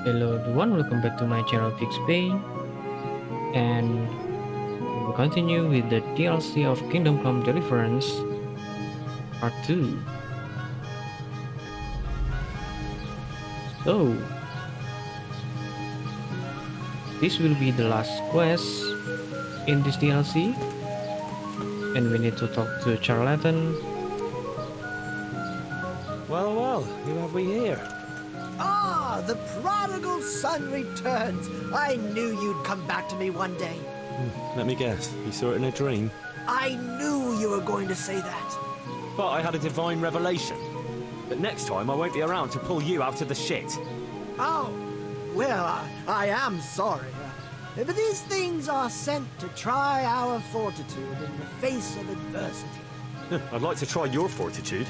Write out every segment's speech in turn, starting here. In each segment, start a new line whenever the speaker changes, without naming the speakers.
Hello everyone, welcome back to my channel Fix Pay, and we will continue with the DLC of Kingdom Come Deliverance Part 2. So, this will be the last quest in this DLC, and we need to talk to Charlatan.
Well, well, who have we here?
Ah, the prodigal son returns. I knew you'd come back to me one day.
Let me guess, you saw it in a dream?
I knew you were going to say that.
But I had a divine revelation. But next time I won't be around to pull you out of the shit.
Oh, well, I am sorry. But these things are sent to try our fortitude in the face of adversity.
I'd like to try your fortitude.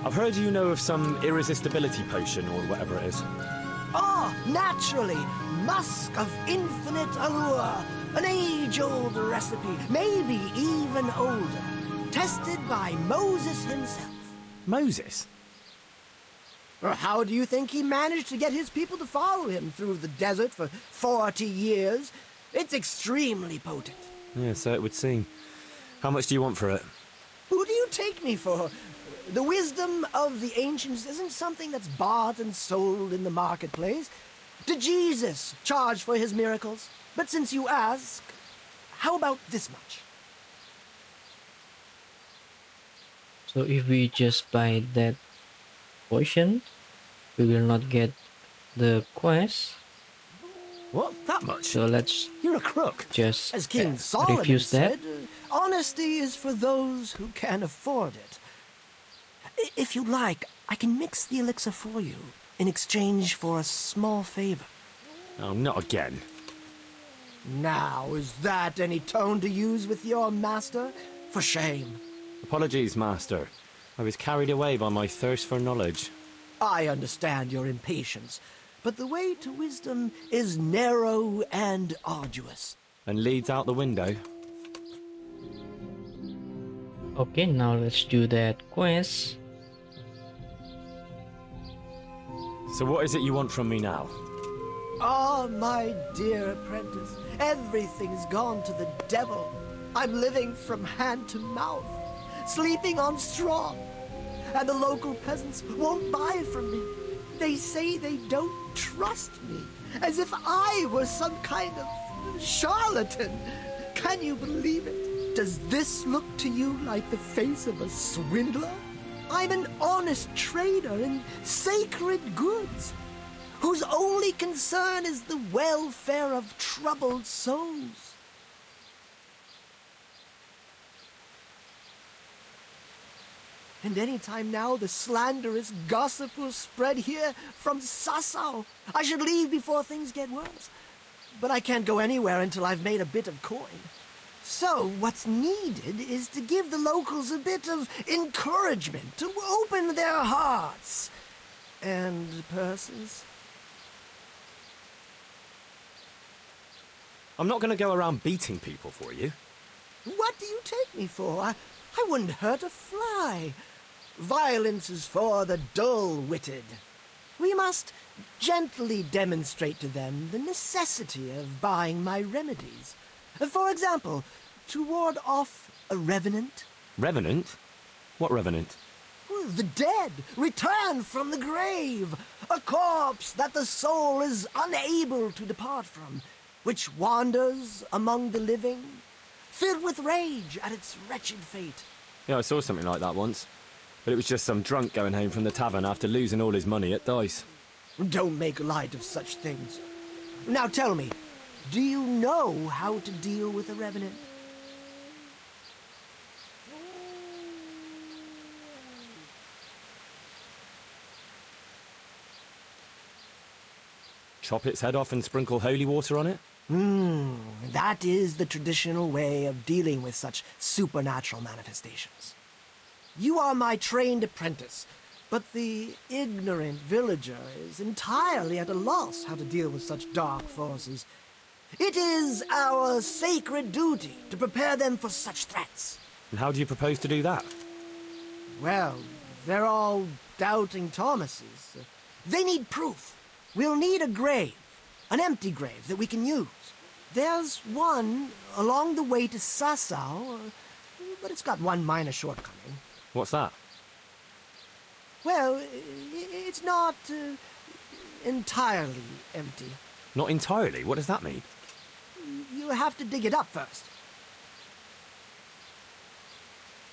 I've heard you know of some irresistibility potion or whatever it is.
Ah, naturally, musk of infinite allure. An age-old recipe, maybe even older. Tested by Moses himself.
Moses?
How do you think he managed to get his people to follow him through the desert for 40 years? It's extremely potent.
Yeah, so it would seem. How much do you want for it?
Who do you take me for? The wisdom of the ancients isn't something that's bought and sold in the marketplace. Did Jesus charge for his miracles? But since you ask, how about this much?
So if we just buy that potion, we will not get the quest.
What? That much?
So let's
You're a crook.
just
As King Solomon
refuse that.
said, honesty is for those who can afford it. If you like, I can mix the elixir for you in exchange for a small favor.
Oh, not again.
Now, is that any tone to use with your master? For shame.
Apologies, Master. I was carried away by my thirst for knowledge.
I understand your impatience, but the way to wisdom is narrow and arduous.
And leads out the window.
Okay, now let's do that quest.
So what is it you want from me now?
Ah, my dear apprentice, everything's gone to the devil. I'm living from hand to mouth, sleeping on straw, and the local peasants won't buy from me. They say they don't trust me, as if I was some kind of charlatan. Can you believe it? Does this look to you like the face of a swindler? I'm an honest trader in sacred goods, whose only concern is the welfare of troubled souls. And any time now the slanderous gossip will spread here from Sassau. I should leave before things get worse. But I can't go anywhere until I've made a bit of coin. So what's needed is to give the locals a bit of encouragement, to open their hearts and purses.
I'm not going to go around beating people for you.
What do you take me for? I wouldn't hurt a fly. Violence is for the dull-witted. We must gently demonstrate to them the necessity of buying my remedies. For example, to ward off a revenant.
Revenant? What revenant?
The dead return from the grave. A corpse that the soul is unable to depart from, which wanders among the living, filled with rage at its wretched fate.
Yeah, I saw something like that once. But it was just some drunk going home from the tavern after losing all his money at dice.
Don't make light of such things. Now tell me, do you know how to deal with a revenant?
Chop its head off and sprinkle holy water on it?
That is the traditional way of dealing with such supernatural manifestations. You are my trained apprentice, but the ignorant villager is entirely at a loss how to deal with such dark forces. It is our sacred duty to prepare them for such threats.
And how do you propose to do that?
Well, they're all doubting Thomases. They need proof. We'll need a grave, an empty grave that we can use. There's one along the way to Sasau, but it's got one minor shortcoming.
What's that?
Well, it's not entirely empty.
Not entirely? What does that mean?
You have to dig it up first.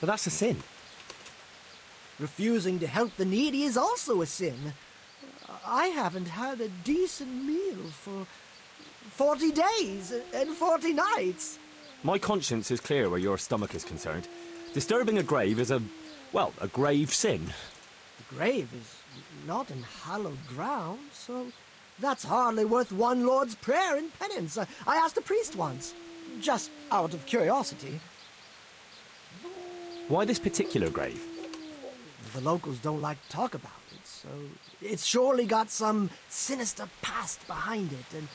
But that's a sin.
Refusing to help the needy is also a sin. I haven't had a decent meal for 40 days and 40 nights.
My conscience is clear where your stomach is concerned. Disturbing a grave is a grave sin.
The grave is not in hallowed ground, so that's hardly worth one Lord's Prayer in penance. I asked a priest once, just out of curiosity.
Why this particular grave?
The locals don't like to talk about it, so it's surely got some sinister past behind it. And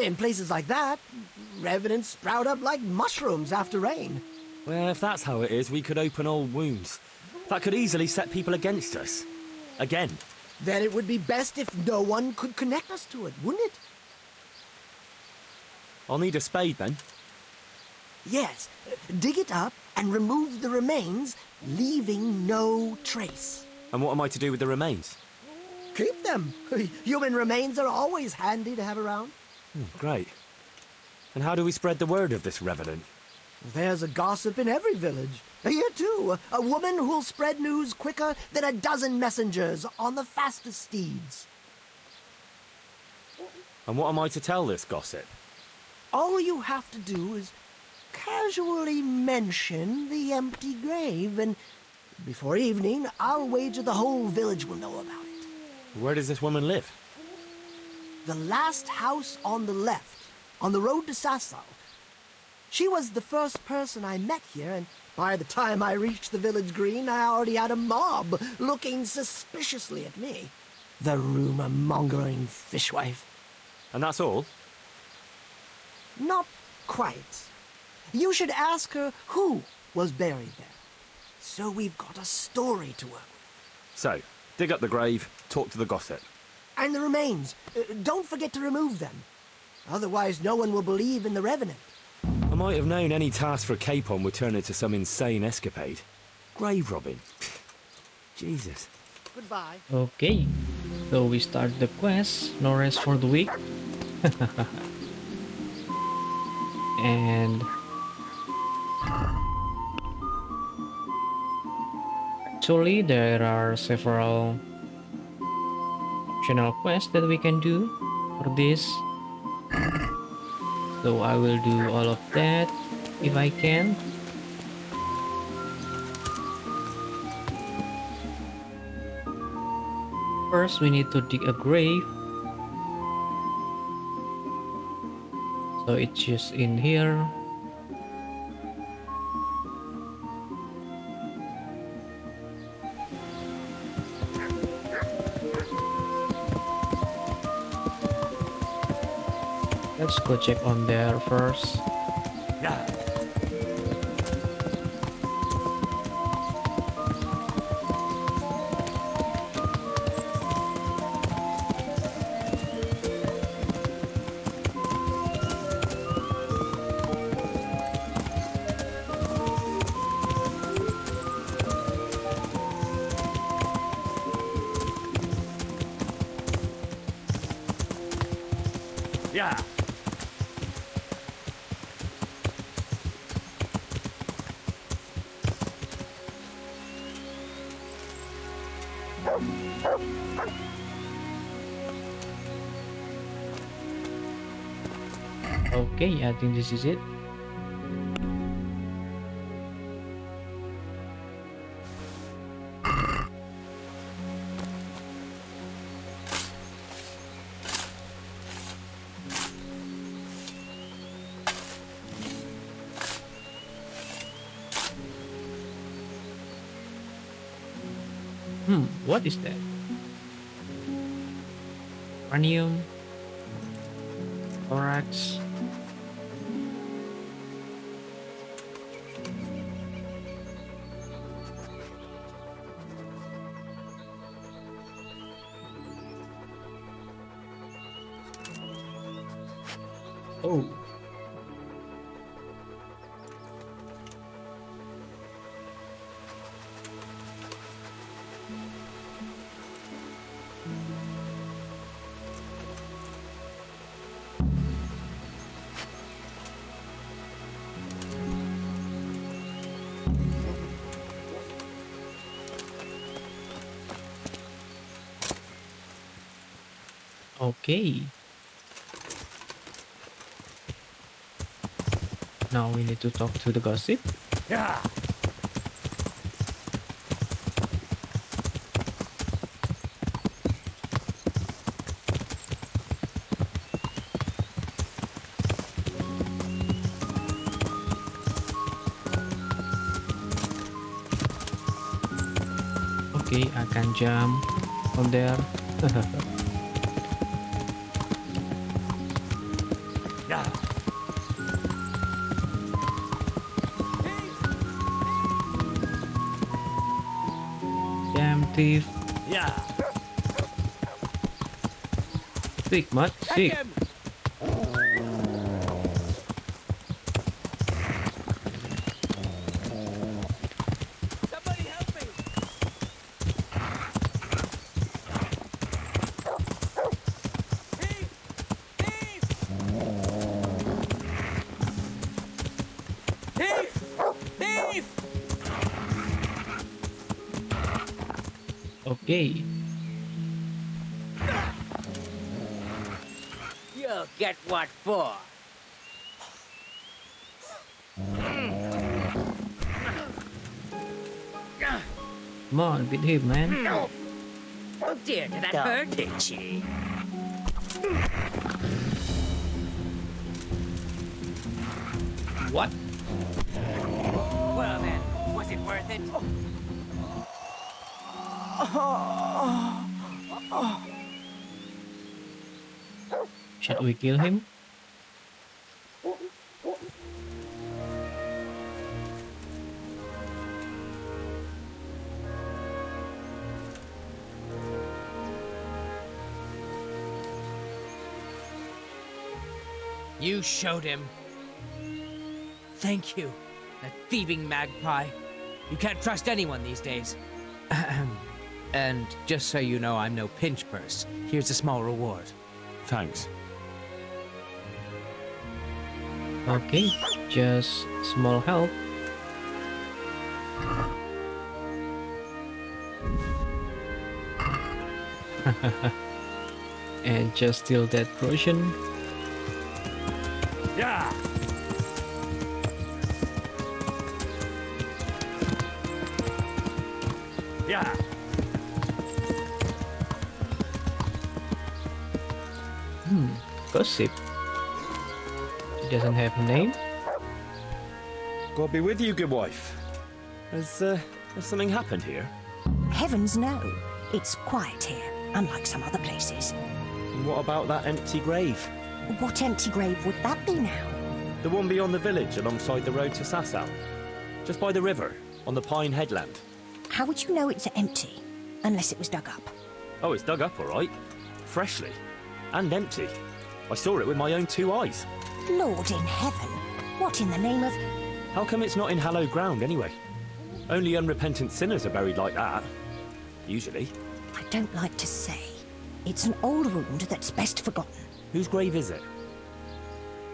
in places like that, revenants sprout up like mushrooms after rain.
Well, if that's how it is, we could open old wounds. That could easily set people against us. Again.
Then it would be best if no one could connect us to it, wouldn't it?
I'll need a spade then.
Yes, dig it up and remove the remains, leaving no trace.
And what am I to do with the remains?
Keep them. Human remains are always handy to have around.
Great. And how do we spread the word of this revenant?
There's a gossip in every village. Here too, a woman who'll spread news quicker than a dozen messengers on the fastest steeds.
And what am I to tell this gossip?
All you have to do is casually mention the empty grave, and before evening, I'll wager the whole village will know about it.
Where does this woman live?
The last house on the left, on the road to Sasau. She was the first person I met here, and by the time I reached the village green, I already had a mob looking suspiciously at me. The rumor-mongering fishwife.
And that's all?
Not quite. You should ask her who was buried there. So we've got a story to work with.
So, dig up the grave, talk to the gossip.
And the remains. Don't forget to remove them. Otherwise, no one will believe in the Revenant.
I might have known any task for Capon would turn into some insane escapade. Grave robbing. Jesus.
Goodbye.
Okay, so we start the quest, no rest for the week. And actually there are several optional quests that we can do for this, so I will do all of that if I can. First we need to dig a grave, so it's just in here. Let's go check on there first.
Yeah. Yeah.
Okay, I think this is it. What is that? Cranium, thorax. Oh, okay. Now we need to talk to the gossip.
Yeah.
Okay, I can jump from there.
Yeah.
Damn thief.
Yeah.
Sick, mud. Sick.
Him. Somebody help me. Thief! Thief! Thief! Thief!
Okay.
You'll get what for.
Come on, beat him, man.
Oh dear, did that hurt? Did she?
What?
Well then, was it worth it?
Shall we kill him?
You showed him. Thank you, that thieving magpie. You can't trust anyone these days. And just so you know, I'm no pinch purse. Here's a small reward.
Thanks.
Okay, just small help. And just steal that potion.
Yeah. Yeah.
Gossip. He doesn't have a name.
God be with you, good wife. Has something happened here?
Heavens no. It's quiet here, unlike some other places.
And what about that empty grave?
What empty grave would that be now?
The one beyond the village alongside the road to Sasau. Just by the river, on the Pine Headland.
How would you know it's empty? Unless it was dug up.
Oh, it's dug up all right. Freshly. And empty. I saw it with my own 2 eyes.
Lord in heaven. What in the name of...
How come it's not in hallowed ground anyway? Only unrepentant sinners are buried like that. Usually.
I don't like to say. It's an old wound that's best forgotten.
Whose grave is it?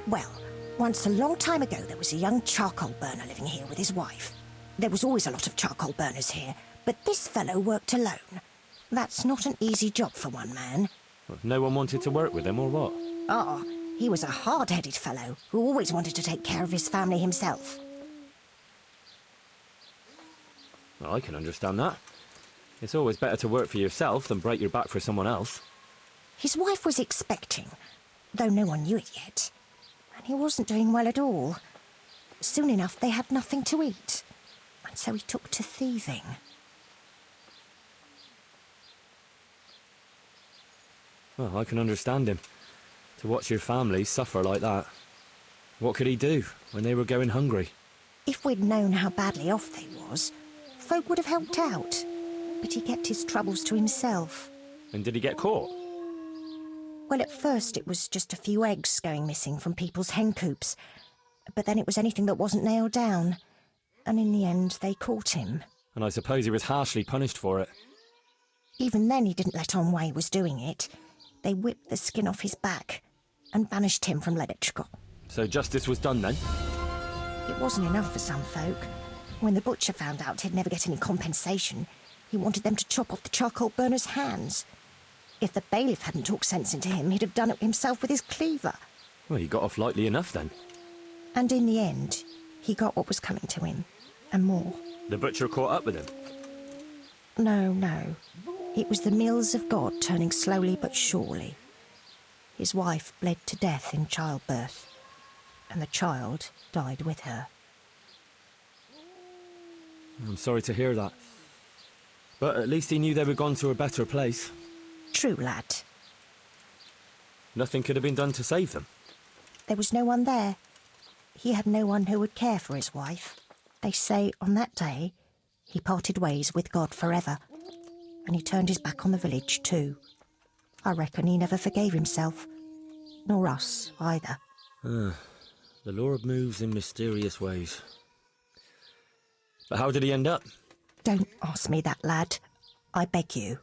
Well, once a long time ago there was a young charcoal burner living here with his wife. There was always a lot of charcoal burners here, but this fellow worked alone. That's not an easy job for one man.
Well, no one wanted to work with him or what?
He was a hard-headed fellow who always wanted to take care of his family himself.
Well, I can understand that. It's always better to work for yourself than break your back for someone else.
His wife was expecting, though no one knew it yet. And he wasn't doing well at all. Soon enough, they had nothing to eat. And so he took to thieving.
Well, I can understand him. To watch your family suffer like that. What could he do when they were going hungry?
If we'd known how badly off they was, folk would have helped out. But he kept his troubles to himself.
And did he get caught?
Well, at first it was just a few eggs going missing from people's hen coops. But then it was anything that wasn't nailed down. And in the end, they caught him.
And I suppose he was harshly punished for it.
Even then, he didn't let on why he was doing it. They whipped the skin off his back and banished him from Leditchko.
So justice was done then?
It wasn't enough for some folk. When the butcher found out he'd never get any compensation, he wanted them to chop off the charcoal burner's hands. If the bailiff hadn't talked sense into him, he'd have done it himself with his cleaver.
Well, he got off lightly enough then.
And in the end, he got what was coming to him, and more.
The butcher caught up with him?
No. It was the mills of God turning slowly but surely. His wife bled to death in childbirth, and the child died with her.
I'm sorry to hear that. But at least he knew they were gone to a better place.
True, lad.
Nothing could have been done to save them.
There was no one there. He had no one who would care for his wife. They say on that day, he parted ways with God forever. And he turned his back on the village too. I reckon he never forgave himself. Nor us, either.
The Lord moves in mysterious ways. But how did he end up?
Don't ask me that, lad. I beg you.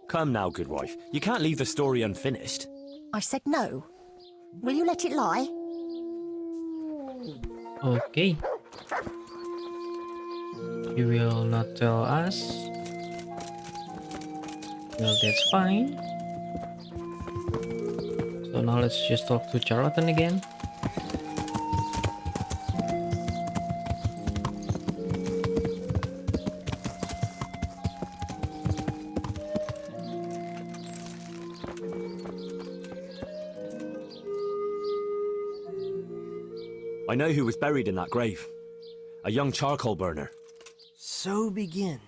Come now, good wife. You can't leave the story unfinished.
I said no. Will you let it lie?
Okay. You will not tell us. Well, that's fine. So now let's just talk to Charlatan again.
I know who was buried in that grave. A young charcoal burner.
So begins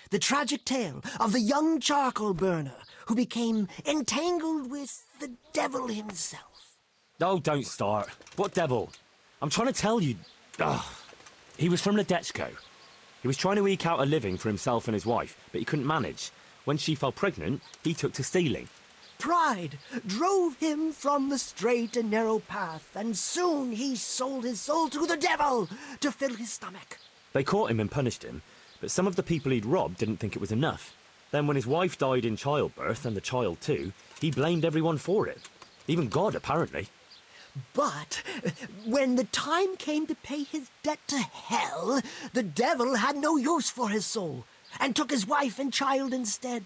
the tragic tale of the young charcoal burner who became entangled with the devil himself.
Oh, don't start. What devil? I'm trying to tell you. Ugh. He was from Ledetchko. He was trying to eke out a living for himself and his wife, but he couldn't manage. When she fell pregnant, he took to stealing.
Pride drove him from the straight and narrow path, and soon he sold his soul to the devil to fill his stomach.
They caught him and punished him, but some of the people he'd robbed didn't think it was enough. Then when his wife died in childbirth, and the child too, he blamed everyone for it. Even God, apparently.
But when the time came to pay his debt to hell, the devil had no use for his soul, and took his wife and child instead.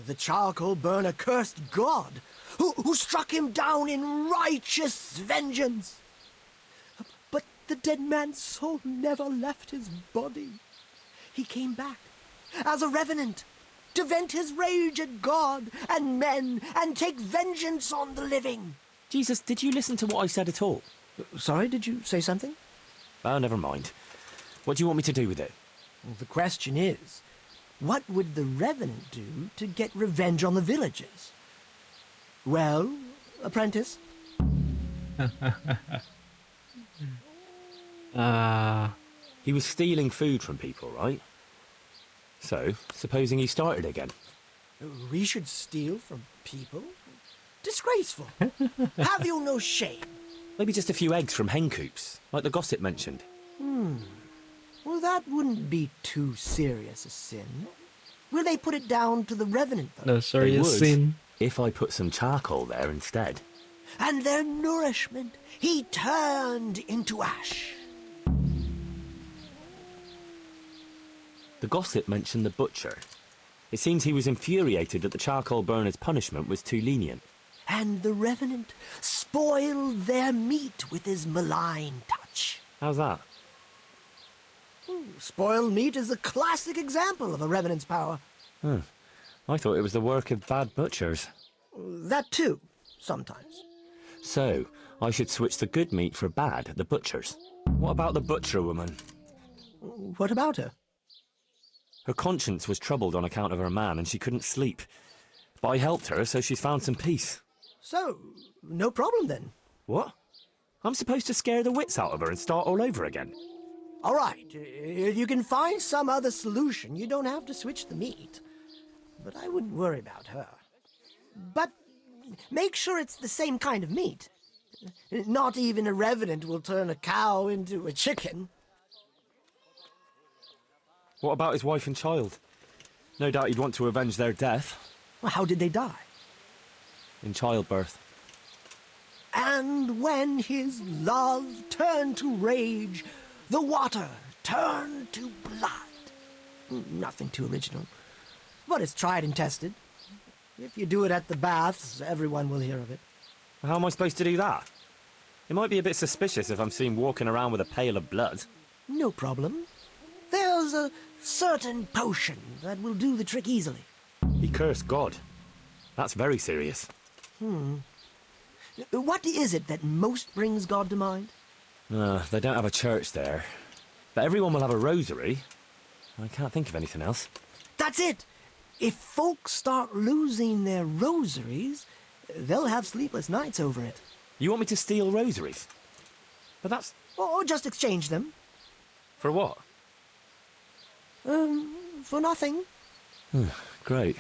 The charcoal burner cursed God, who struck him down in righteous vengeance. But the dead man's soul never left his body. He came back as a revenant to vent his rage at God and men and take vengeance on the living.
Jesus, did you listen to what I said at all?
Sorry, did you say something?
Oh, never mind. What do you want me to do with it?
Well, the question is, what would the revenant do to get revenge on the villagers? Well, apprentice?
He was stealing food from people, right? So, supposing he started again.
We should steal from people? Disgraceful. Have you no shame?
Maybe just a few eggs from hen coops, like the gossip mentioned.
Well, that wouldn't be too serious a sin. Will they put it down to the revenant, though?
No, sorry,
They
a
would,
sin.
if I put some charcoal there instead.
And their nourishment he turned into ash.
The gossip mentioned the butcher. It seems he was infuriated that the charcoal burner's punishment was too lenient.
And the revenant spoiled their meat with his malign touch.
How's that?
Spoiled meat is a classic example of a revenant's power.
I thought it was the work of bad butchers.
That too, sometimes.
So, I should switch the good meat for bad at the butcher's. What about the butcher woman?
What about her?
Her conscience was troubled on account of her man and she couldn't sleep. But I helped her, so she's found some peace.
So, no problem then.
What? I'm supposed to scare the wits out of her and start all over again?
All right, if you can find some other solution, you don't have to switch the meat. But I wouldn't worry about her. But make sure it's the same kind of meat. Not even a revenant will turn a cow into a chicken.
What about his wife and child? No doubt he'd want to avenge their death.
Well, how did they die?
In childbirth.
And when his love turned to rage, the water turned to blood. Nothing too original. But it's tried and tested. If you do it at the baths, everyone will hear of it.
How am I supposed to do that? It might be a bit suspicious if I'm seen walking around with a pail of blood.
No problem. There's a certain potion that will do the trick easily.
He cursed God. That's very serious.
What is it that most brings God to mind?
They don't have a church there. But everyone will have a rosary. I can't think of anything else.
That's it! If folks start losing their rosaries, they'll have sleepless nights over it.
You want me to steal rosaries? But that's...
Or just exchange them.
For what?
For nothing.
Great.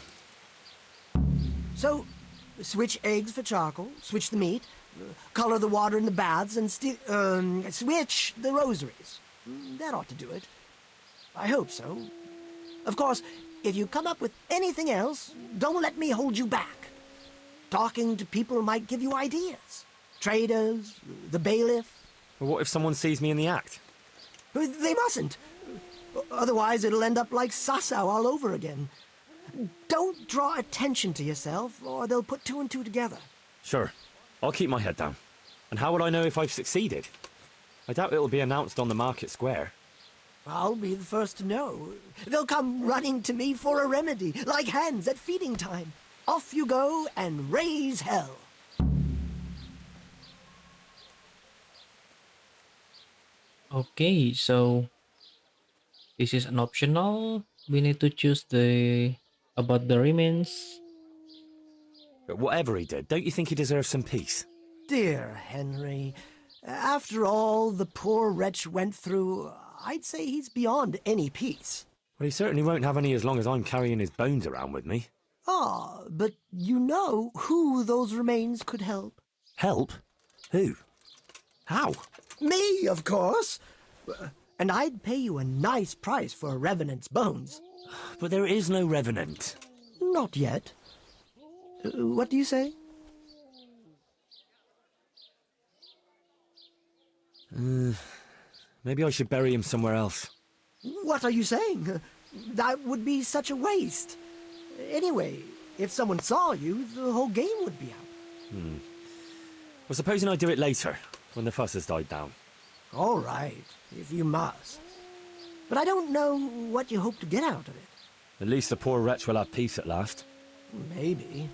So, switch eggs for charcoal, switch the meat, color the water in the baths, and switch the rosaries. That ought to do it. I hope so. Of course, if you come up with anything else, don't let me hold you back. Talking to people might give you ideas. Traders, the bailiff.
But what if someone sees me in the act?
They mustn't. Otherwise, it'll end up like Sasau all over again. Don't draw attention to yourself, or they'll put two and two together.
Sure. I'll keep my head down. And how will I know if I've succeeded? I doubt it'll be announced on the market square.
I'll be the first to know. They'll come running to me for a remedy, like hens at feeding time. Off you go and raise hell.
Okay, so this is an optional. We need to choose the about the remains.
But whatever he did, don't you think he deserves some peace?
Dear Henry, after all the poor wretch went through, I'd say he's beyond any peace.
Well, he certainly won't have any as long as I'm carrying his bones around with me.
Ah, but you know who those remains could help.
Help? Who? How?
Me, of course. And I'd pay you a nice price for a revenant's bones.
But there is no revenant.
Not yet. What do you say?
Maybe I should bury him somewhere else.
What are you saying? That would be such a waste. Anyway, if someone saw you, the whole game would be out.
Well, supposing I do it later, when the fuss has died down.
All right, if you must. But I don't know what you hope to get out of it.
At least the poor wretch will have peace at last.
Maybe.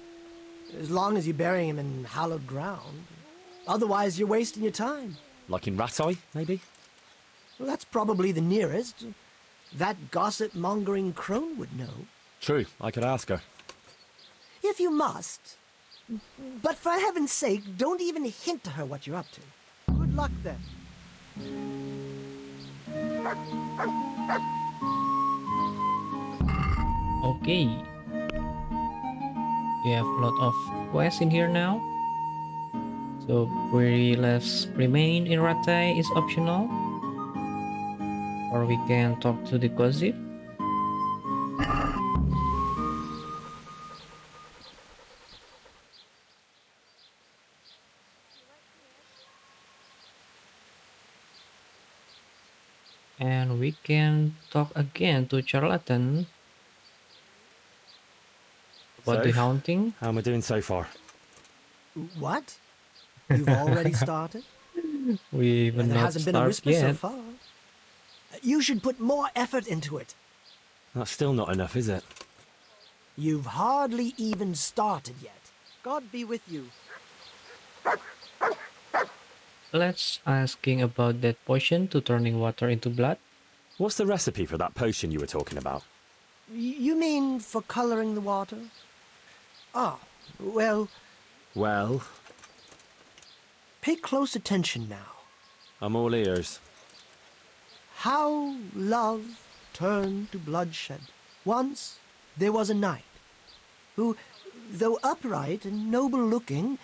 As long as you bury him in hallowed ground. Otherwise, you're wasting your time.
Like in Ratai, maybe?
Well, that's probably the nearest. That gossip-mongering crone would know.
True, I could ask her.
If you must. But for heaven's sake, don't even hint to her what you're up to. Good luck, then.
Okay. We have a lot of quests in here now. So query less remain in Ratai is optional. Or we can talk to the gossip. And we can talk again to Charlatan about the
So?
haunting.
How am I doing so far?
What? You've already started?
We even
There
not
hasn't been a
start
whisper so
yet.
far. You should put more effort into it.
That's still not enough, is it?
You've hardly even started yet. God be with you.
Let's asking about that potion to turning water into blood.
What's the recipe for that potion you were talking about?
You mean for coloring the water? Ah, well,
Well,
pay close attention now.
I'm all ears.
How love turned to bloodshed. Once there was a knight who, though upright and noble-looking,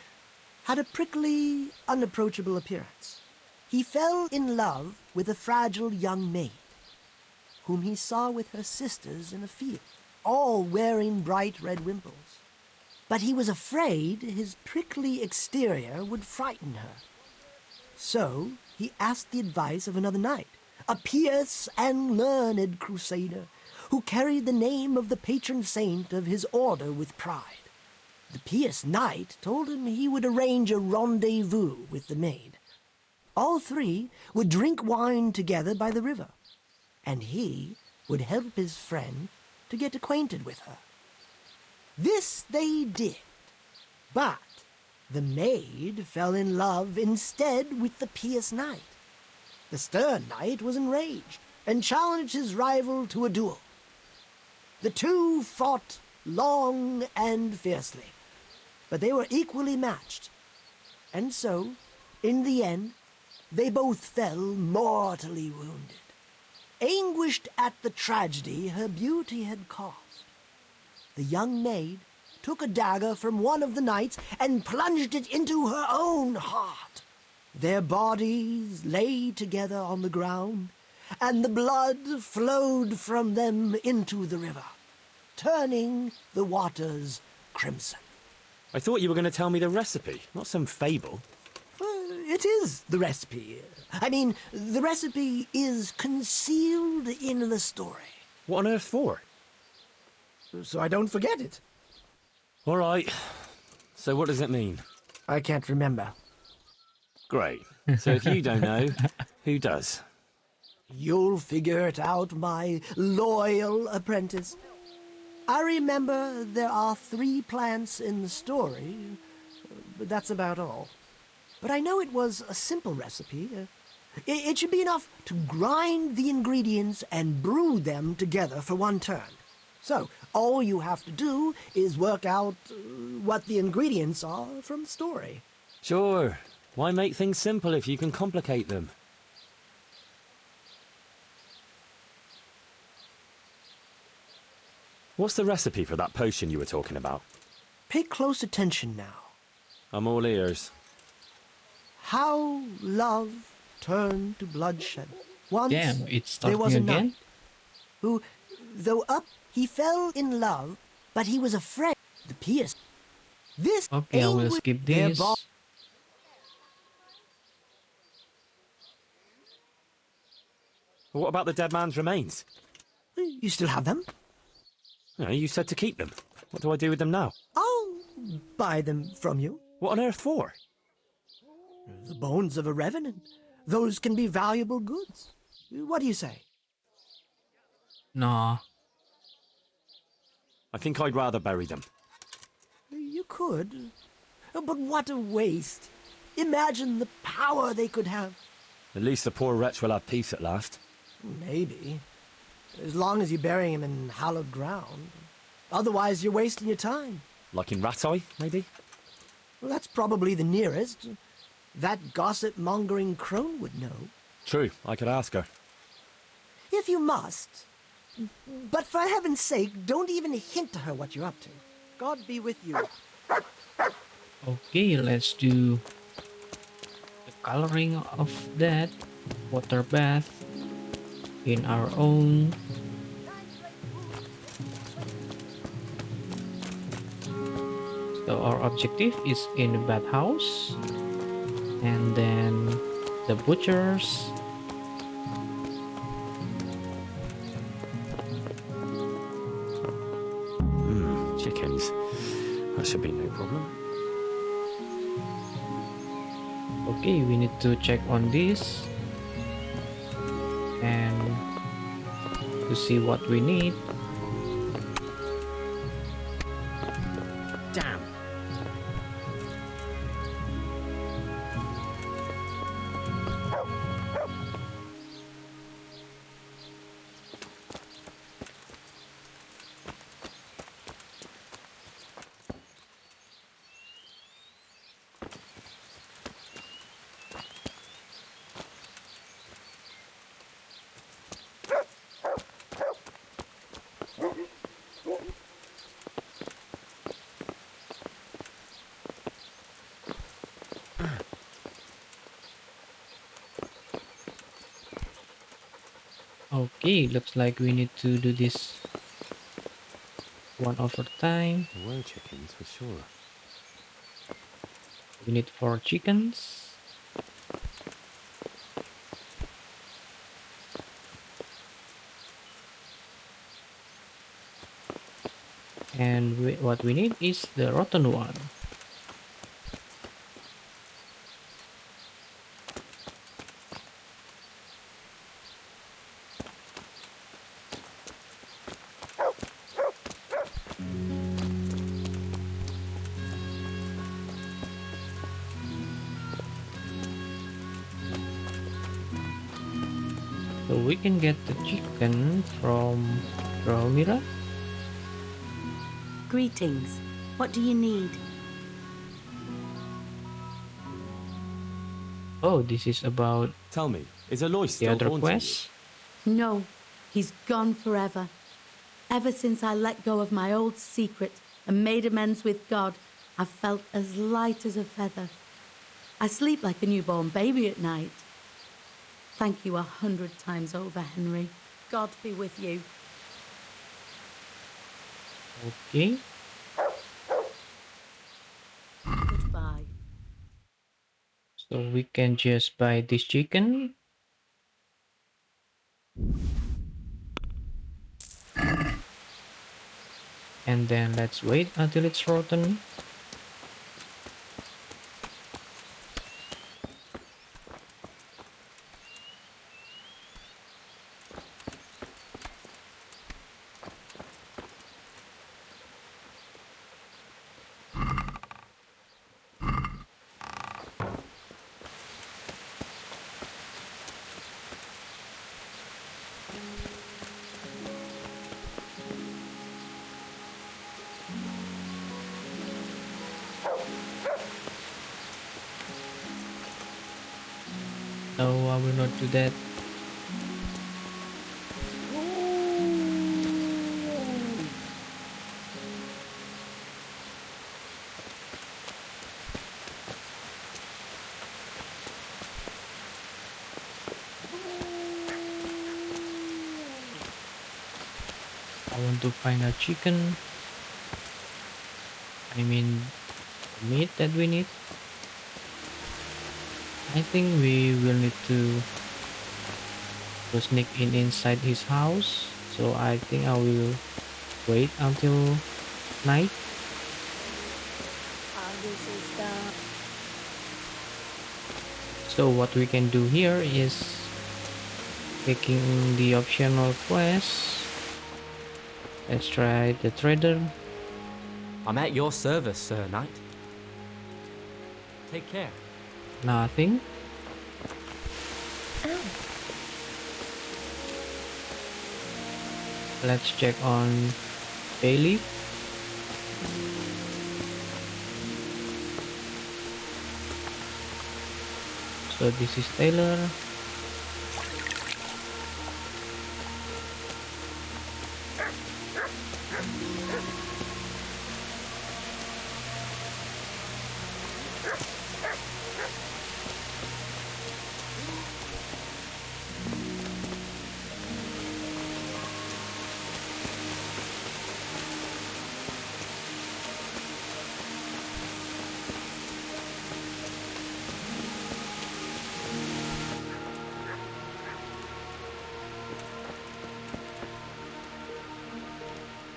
had a prickly, unapproachable appearance. He fell in love with a fragile young maid, whom he saw with her sisters in a field, all wearing bright red wimples. But he was afraid his prickly exterior would frighten her. So he asked the advice of another knight, a pious and learned crusader, who carried the name of the patron saint of his order with pride. The pious knight told him he would arrange a rendezvous with the maid. All three would drink wine together by the river, and he would help his friend to get acquainted with her. This they did, but the maid fell in love instead with the pious knight. The stern knight was enraged and challenged his rival to a duel. The two fought long and fiercely, but they were equally matched. And so, in the end, they both fell mortally wounded, anguished at the tragedy her beauty had caused. The young maid took a dagger from one of the knights and plunged it into her own heart. Their bodies lay together on the ground, and the blood flowed from them into the river, turning the waters crimson.
I thought you were going to tell me the recipe, not some fable.
It is the recipe. I mean, the recipe is concealed in the story.
What on earth for?
So I don't forget it.
All right. So what does it mean?
I can't remember.
Great. So if you don't know, who does?
You'll figure it out, my loyal apprentice. I remember there are 3 plants in the story, but that's about all. But I know it was a simple recipe. It should be enough to grind the ingredients and brew them together for one turn. So, all you have to do is work out what the ingredients are from the story.
Sure. Why make things simple if you can complicate them? What's the recipe for that potion you were talking about?
Pay close attention now.
I'm all ears.
How love turned to bloodshed. Once
Damn, it's
there was a
talking again?
knight who, though he fell in love, but he was afraid. The pious. This
Okay, I will
anguished
skip
their
this.
What about the dead man's remains?
You still have them?
No, you said to keep them. What do I do with them now?
I'll buy them from you.
What on earth for?
The bones of a revenant. Those can be valuable goods. What do you say?
Nah.
I think I'd rather bury them.
You could. But what a waste. Imagine the power they could have.
At least the poor wretch will have peace at last.
Maybe. As long as you bury him in hallowed ground. Otherwise, you're wasting your time.
Like in Ratai, maybe?
Well, that's probably the nearest. That gossip-mongering crone would know.
True, I could ask her.
If you must. But for heaven's sake, don't even hint to her what you're up to. God be with you.
Okay, let's do the coloring of that water bath in our own. So our objective is in the bathhouse, and then the butchers.
Chickens. That should be no problem.
Okay, we need to check on this and to see what we need.
Damn.
Okay, looks like we need to do this one over time.
There were chickens for sure.
We need 4 chickens. And what we need is the rotten one. So we can get the chicken from Romira.
Greetings. What do you need?
Oh, this is about
Tell me, is Aloy
the
still
other
haunting you?
quest.
No, he's gone forever. Ever since I let go of my old secret and made amends with God, I've felt as light as a feather. I sleep like a newborn baby at night. Thank you 100 times over, Henry. God be with you.
Okay.
Goodbye.
So we can just buy this chicken. And then let's wait until it's rotten. No, I will not do that. I want to find a chicken. I mean, meat that we need. I think we will need to sneak in inside his house. So I think I will wait until night. So what we can do here is taking the optional quest. Let's try the trader.
I'm at your service, Sir Knight. Take care.
Nothing. Let's check on Bailey. So this is Taylor.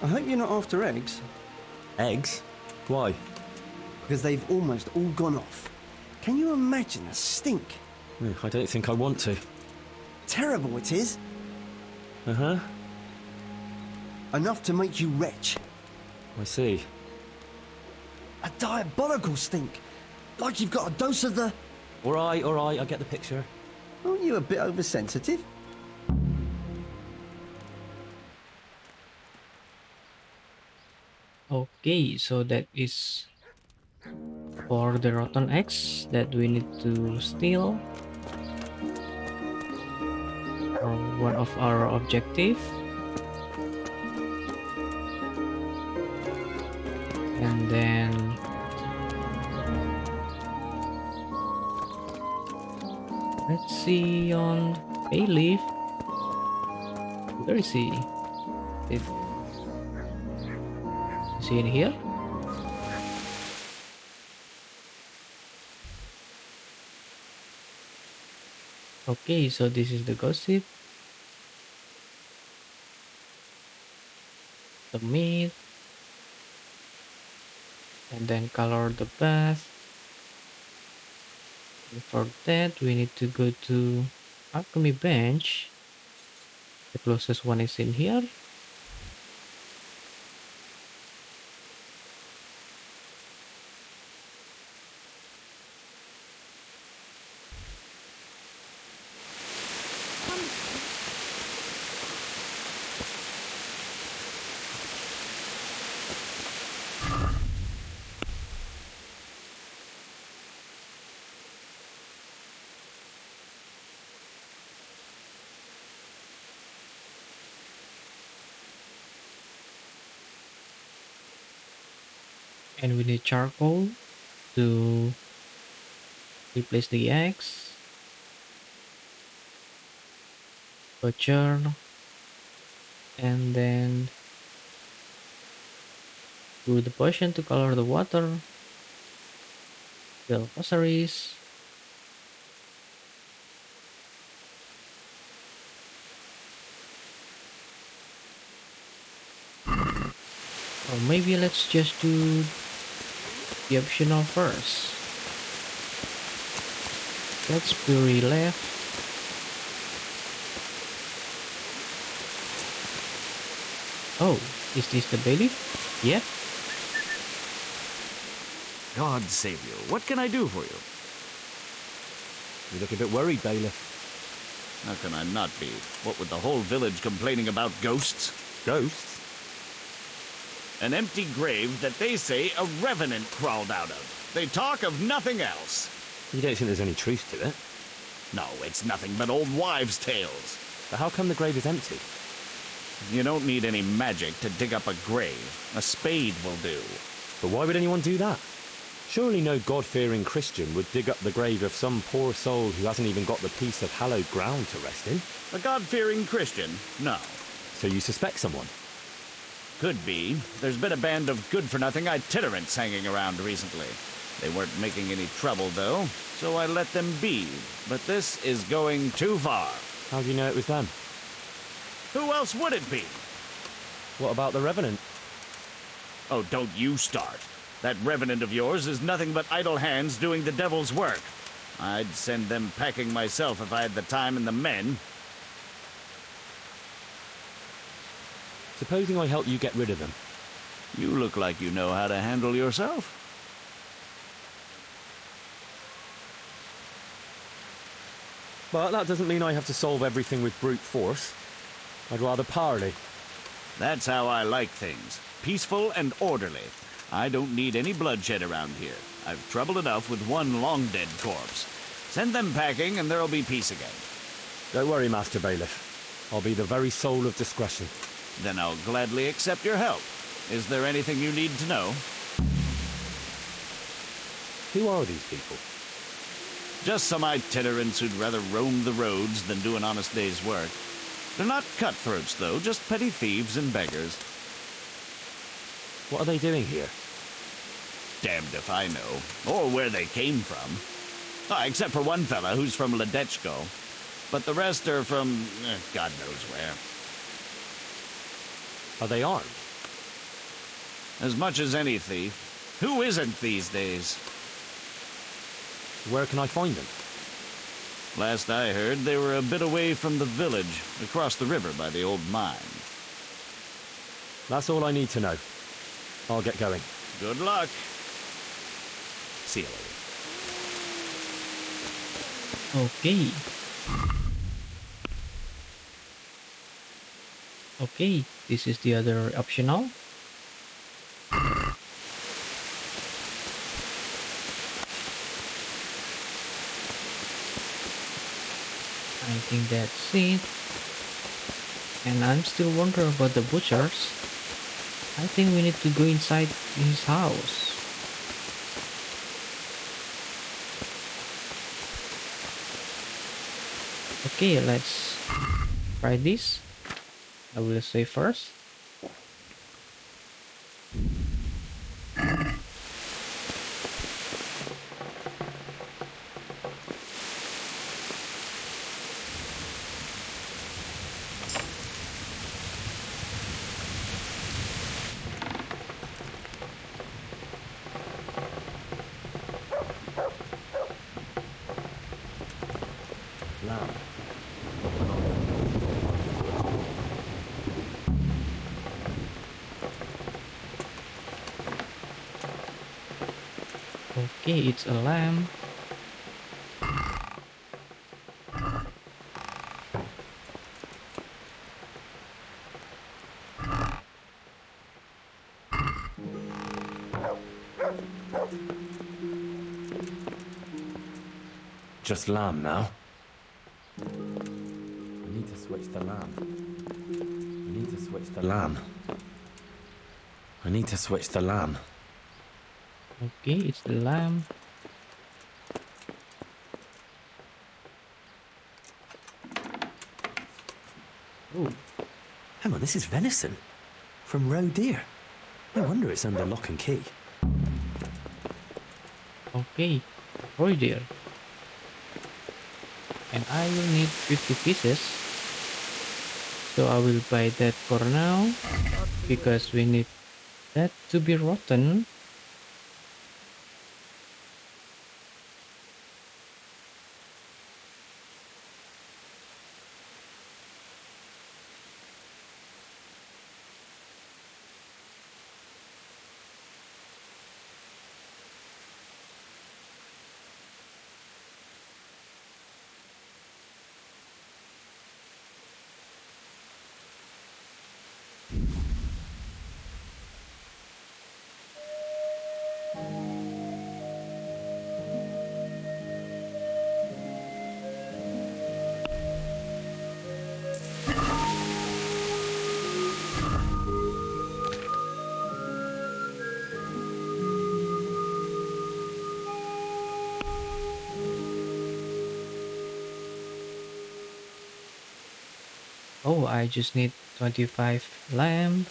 I hope you're not after eggs,
Eggs? Why?
because they've almost all gone off. Can you imagine the stink?
I don't think I want to.
Terrible it is.
Uh-huh.
Enough to make you retch.
I see.
A diabolical stink. Like you've got a dose of the...
All right, I get the picture.
Aren't you a bit oversensitive?
Okay, so that is for the rotten eggs that we need to steal for one of our objective. And then let's see on Bayleaf. Where is he? Is he in here? Okay, so this is the gossip. The meat. And then color the bath. And for that, we need to go to alchemy bench. The closest one is in here. And we need charcoal to replace the eggs, butcher, and then do the potion to color the water, fill groceries, or maybe let's just do the optional first. Let's puree left. Oh, is this the bailiff? Yeah.
God save you. What can I do for you?
You look a bit worried, bailiff.
How can I not be? What with the whole village complaining about ghosts?
Ghosts?
An empty grave that they say a revenant crawled out of. They talk of nothing else.
You don't think there's any truth to it?
No, it's nothing but old wives' tales.
But how come the grave is empty?
You don't need any magic to dig up a grave. A spade will do.
But why would anyone do that? Surely no God-fearing Christian would dig up the grave of some poor soul who hasn't even got the piece of hallowed ground to rest in.
A God-fearing Christian? No.
So you suspect someone?
Could be. There's been a band of good-for-nothing itinerants hanging around recently. They weren't making any trouble, though, so I let them be. But this is going too far.
How do you know it was them?
Who else would it be?
What about the Revenant?
Oh, don't you start. That revenant of yours is nothing but idle hands doing the devil's work. I'd send them packing myself if I had the time and the men.
Supposing I help you get rid of them.
You look like you know how to handle yourself.
But that doesn't mean I have to solve everything with brute force. I'd rather parley.
That's how I like things. Peaceful and orderly. I don't need any bloodshed around here. I've trouble enough with one long-dead corpse. Send them packing and there'll be peace again.
Don't worry, Master Bailiff. I'll be the very soul of discretion.
Then I'll gladly accept your help. Is there anything you need to know?
Who are these people?
Just some itinerants who'd rather roam the roads than do an honest day's work. They're not cutthroats, though, just petty thieves and beggars.
What are they doing here?
Damned if I know, or where they came from. Ah, except for one fella who's from Ledechko. But the rest are from God knows where.
Are they armed?
As much as any thief. Who isn't these days?
Where can I find them?
Last I heard, they were a bit away from the village, across the river by the old mine.
That's all I need to know. I'll get going.
Good luck.
See you later.
Okay. Okay, this is the other optional. I think that's it. And I'm still wondering about the butchers. I think we need to go inside his house. Okay, let's try this. I will save first.
Lamb.
Okay, it's a lamb.
Just lamb now. I need to switch the lamb. I need to switch the lamb. I need to switch the lamb.
Okay, it's the lamb. Oh,
Hang on, this is venison. From roe deer. No wonder it's under lock and key.
okay. Roy deer. And I will need 50 pieces. So I will buy that for now. Because we need that to be rotten. Oh, I just need 25 lamb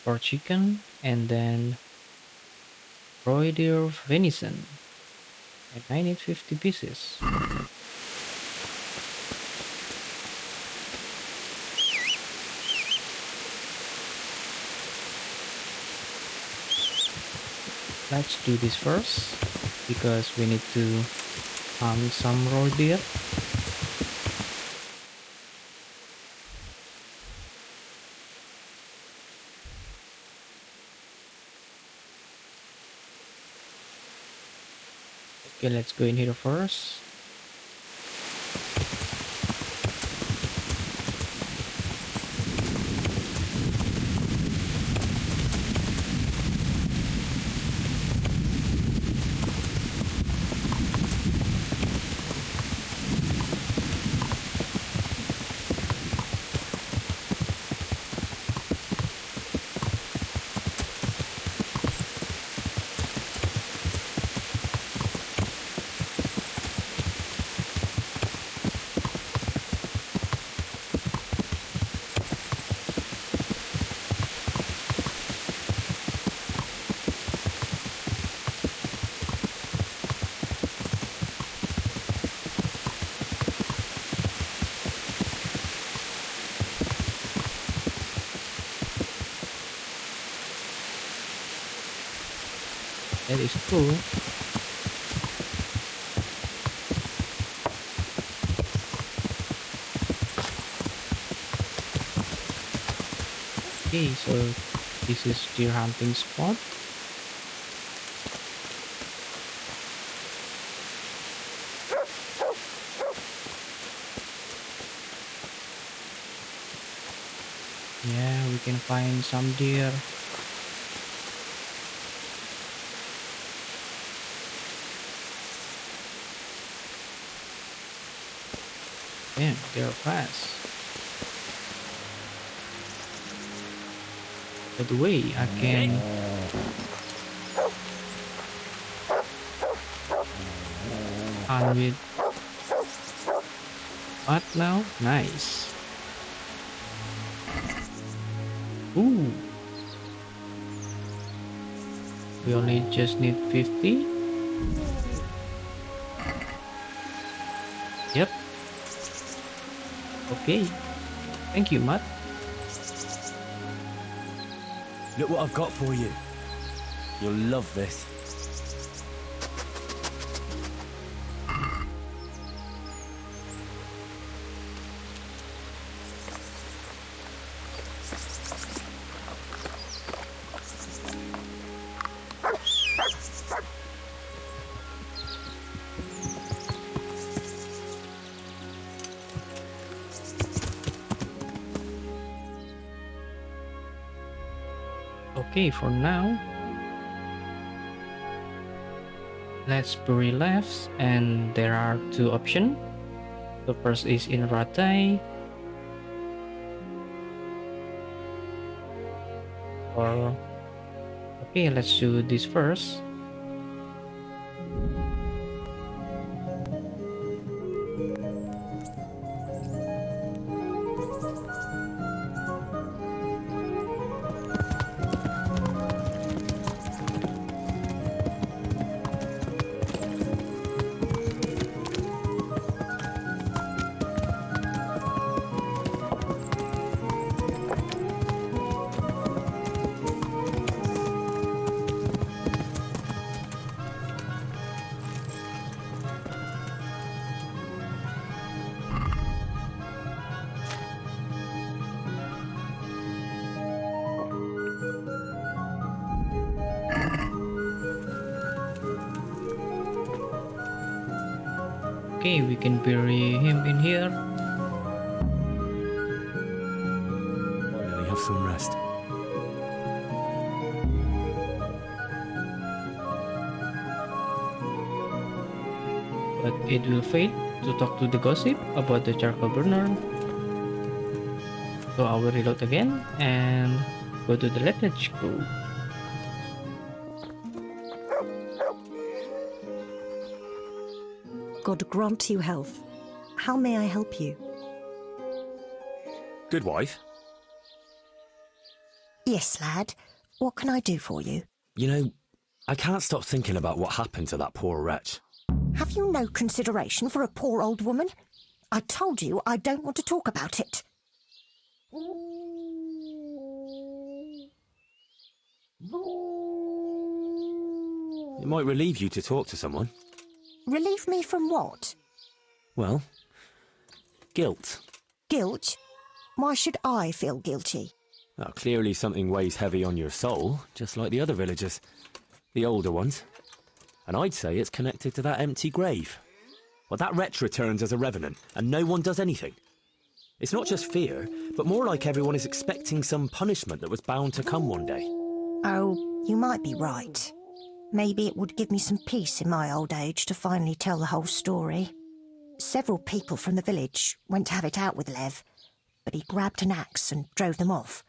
for chicken and then broiler venison. And I need 50 pieces. Let's do this first because we need to hunt some raw deer. Okay, let's go in here first. That is cool. Okay, so this is deer hunting spot. Yeah, we can find some deer. Man, they're fast. By the way, I can hunt with what now? Nice. Ooh. We only just need 50. Yep. Okay. Thank you, Matt.
Look what I've got for you. You'll love this.
Okay, for now, let's bury left, and there are two options. The first is in Ratai, or okay, let's do this first. Okay, we can bury him in here.
Finally have some rest.
But it will fail to talk to the gossip about the charcoal burner. So I will reload again and go to the let's go.
God grant you health. How may I help you?
Good wife.
Yes, lad. What can I do for you?
You know, I can't stop thinking about what happened to that poor wretch.
Have you no consideration for a poor old woman? I told you I don't want to talk about it.
It might relieve you to talk to someone.
Relieve me from what?
Well, guilt.
Guilt? Why should I feel guilty?
Well, clearly something weighs heavy on your soul, just like the other villagers. The older ones. And I'd say it's connected to that empty grave. Well, that wretch returns as a revenant, and no one does anything. It's not just fear, but more like everyone is expecting some punishment that was bound to come one day.
Oh, you might be right. Maybe it would give me some peace in my old age to finally tell the whole story. Several people from the village went to have it out with Lev, but he grabbed an axe and drove them off.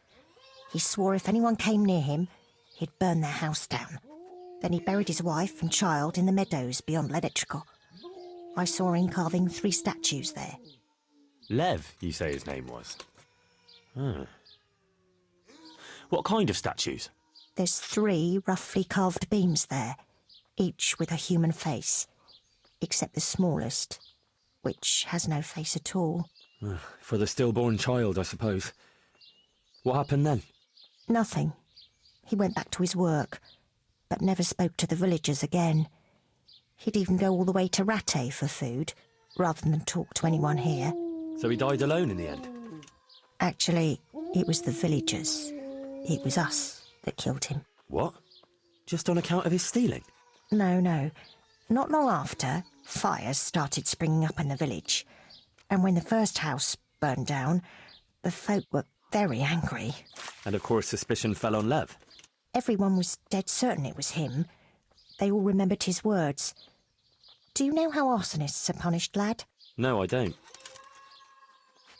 He swore if anyone came near him, he'd burn their house down. Then he buried his wife and child in the meadows beyond Ledechko. I saw him carving 3 statues there.
Lev, you say his name was? What kind of statues?
There's 3 roughly carved beams there, each with a human face, except the smallest, which has no face at all.
For the stillborn child, I suppose. What happened then?
Nothing. He went back to his work, but never spoke to the villagers again. He'd even go all the way to Rattay for food, rather than talk to anyone here.
So he died alone in the end?
Actually, it was the villagers. It was us that killed him.
What? Just on account of his stealing?
No. Not long after, fires started springing up in the village. And when the first house burned down, the folk were very angry.
And of course suspicion fell on Lev.
Everyone was dead certain it was him. They all remembered his words. Do you know how arsonists are punished, lad?
No, I don't.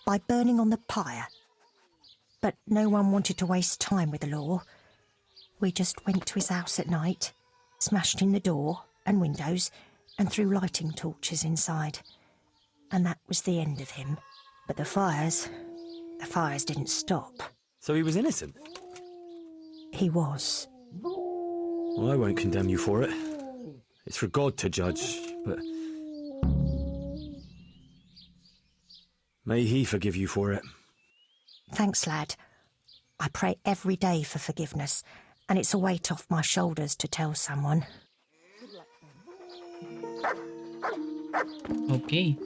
By burning on the pyre. But no one wanted to waste time with the law. We just went to his house at night, smashed in the door and windows, and threw lighting torches inside. And that was the end of him. But the fires didn't stop.
So he was innocent?
He was.
Well, I won't condemn you for it. It's for God to judge, but... may he forgive you for it.
Thanks, lad. I pray every day for forgiveness, and it's a weight off my shoulders to tell someone.
Okay.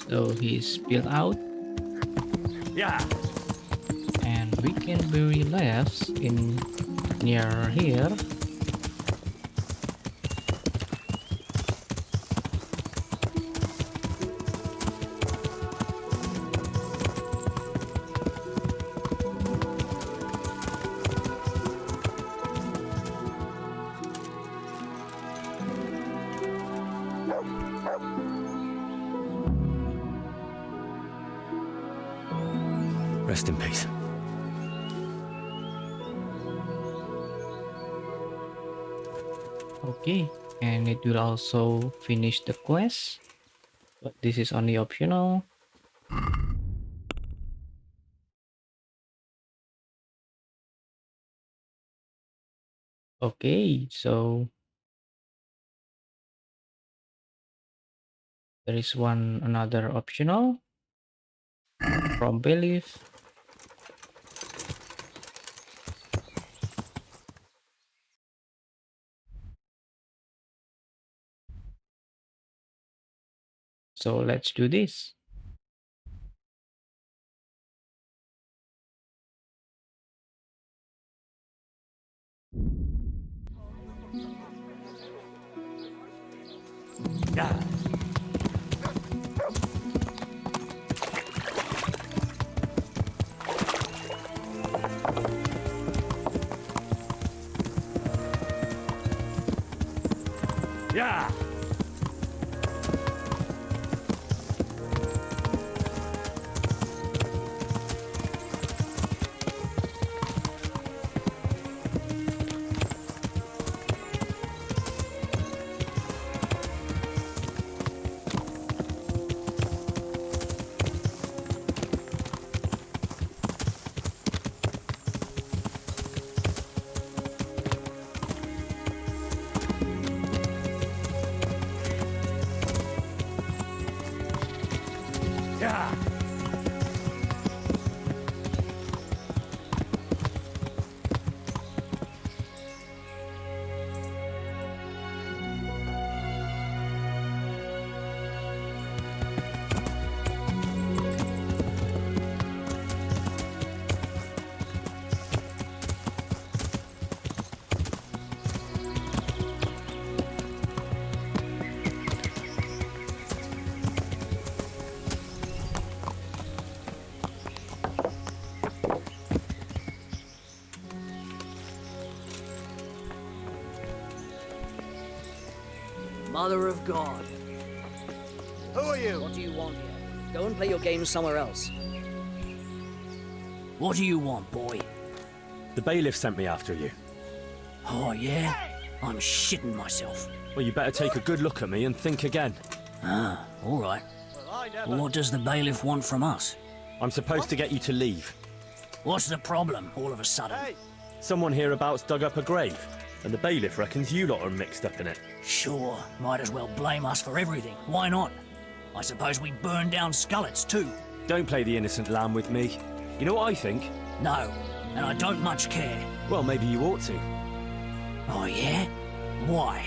So he's spilled out.
Yeah.
And we can bury left in near here.
Rest in peace.
Okay, and it will also finish the quest, but this is only optional. Okay, so there is another optional from belief. So let's do this.
Yeah. Yeah. Yeah.
Mother of God.
Who are you?
What do you want here? Go and play your games somewhere else. What do you want, boy?
The bailiff sent me after you.
Oh, yeah? I'm shitting myself.
Well, you better take a good look at me and think again.
Ah, all right. Well, what does the bailiff want from us?
I'm supposed to get you to leave.
What's the problem, all of a sudden?
Someone hereabouts dug up a grave, and the bailiff reckons you lot are mixed up in it.
Sure, might as well blame us for everything. Why not? I suppose we burned down skullets too.
Don't play the innocent lamb with me. You know what I think?
No, and I don't much care.
Well, maybe you ought to.
Oh, yeah? Why?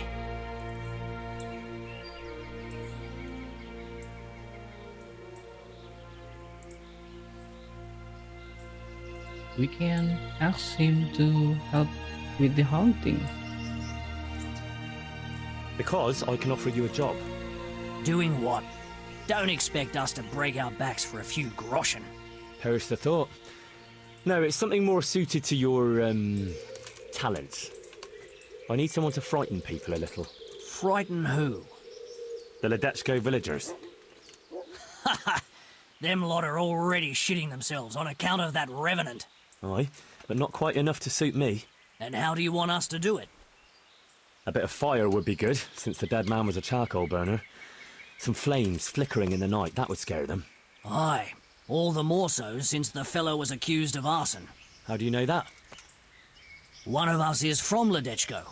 We can ask him to help with the haunting.
Because I can offer you a job.
Doing what? Don't expect us to break our backs for a few groschen.
Perish the thought. No, it's something more suited to your, talents. I need someone to frighten people a little.
Frighten who?
The Ledechko villagers.
Ha! Them lot are already shitting themselves on account of that revenant.
Aye, but not quite enough to suit me.
And how do you want us to do it?
A bit of fire would be good, since the dead man was a charcoal burner. Some flames flickering in the night, that would scare them.
Aye, all the more so since the fellow was accused of arson.
How do you know that?
One of us is from Ledechko.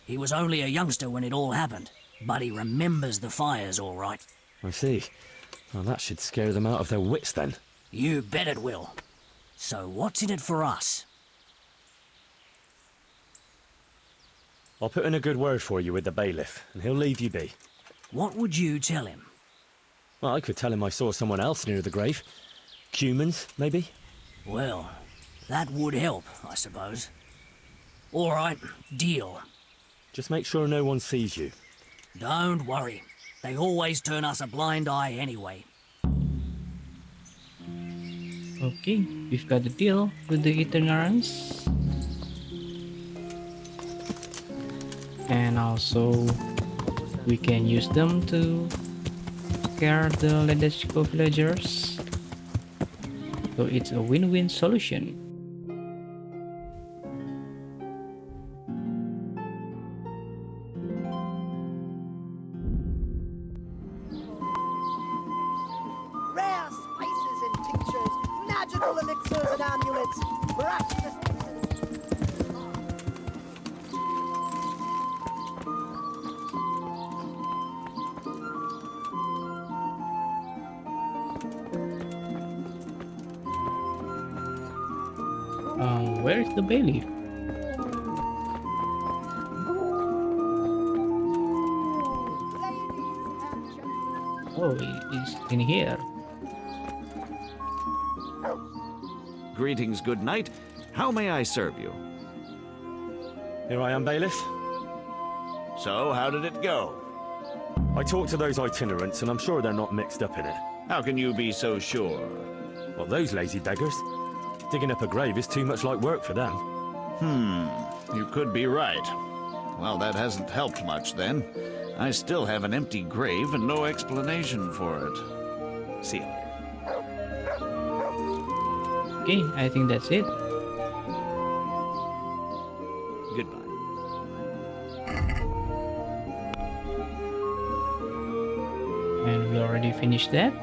He was only a youngster when it all happened, but he remembers the fires all right.
I see. Well, that should scare them out of their wits then.
You bet it will. So what's in it for us?
I'll put in a good word for you with the bailiff, and he'll leave you be.
What would you tell him?
Well, I could tell him I saw someone else near the grave. Humans, maybe?
Well, that would help, I suppose. All right, deal.
Just make sure no one sees you.
Don't worry. They always turn us a blind eye anyway.
Okay, we've got the deal with the itinerants. And also, we can use them to scare the Ledechko villagers. So it's a win-win solution.
Rare spices and tinctures, magical elixirs and amulets, miraculous...
Where is the bailiff? Oh, he's in here.
Greetings, good knight. How may I serve you?
Here I am, bailiff.
So, how did it go?
I talked to those itinerants, and I'm sure they're not mixed up in it.
How can you be so sure?
Well, those lazy beggars. Digging up a grave is too much like work for them.
You could be right. Well, that hasn't helped much then. I still have an empty grave and no explanation for it. See you later.
Okay, I think that's it.
Goodbye.
And we already finished that.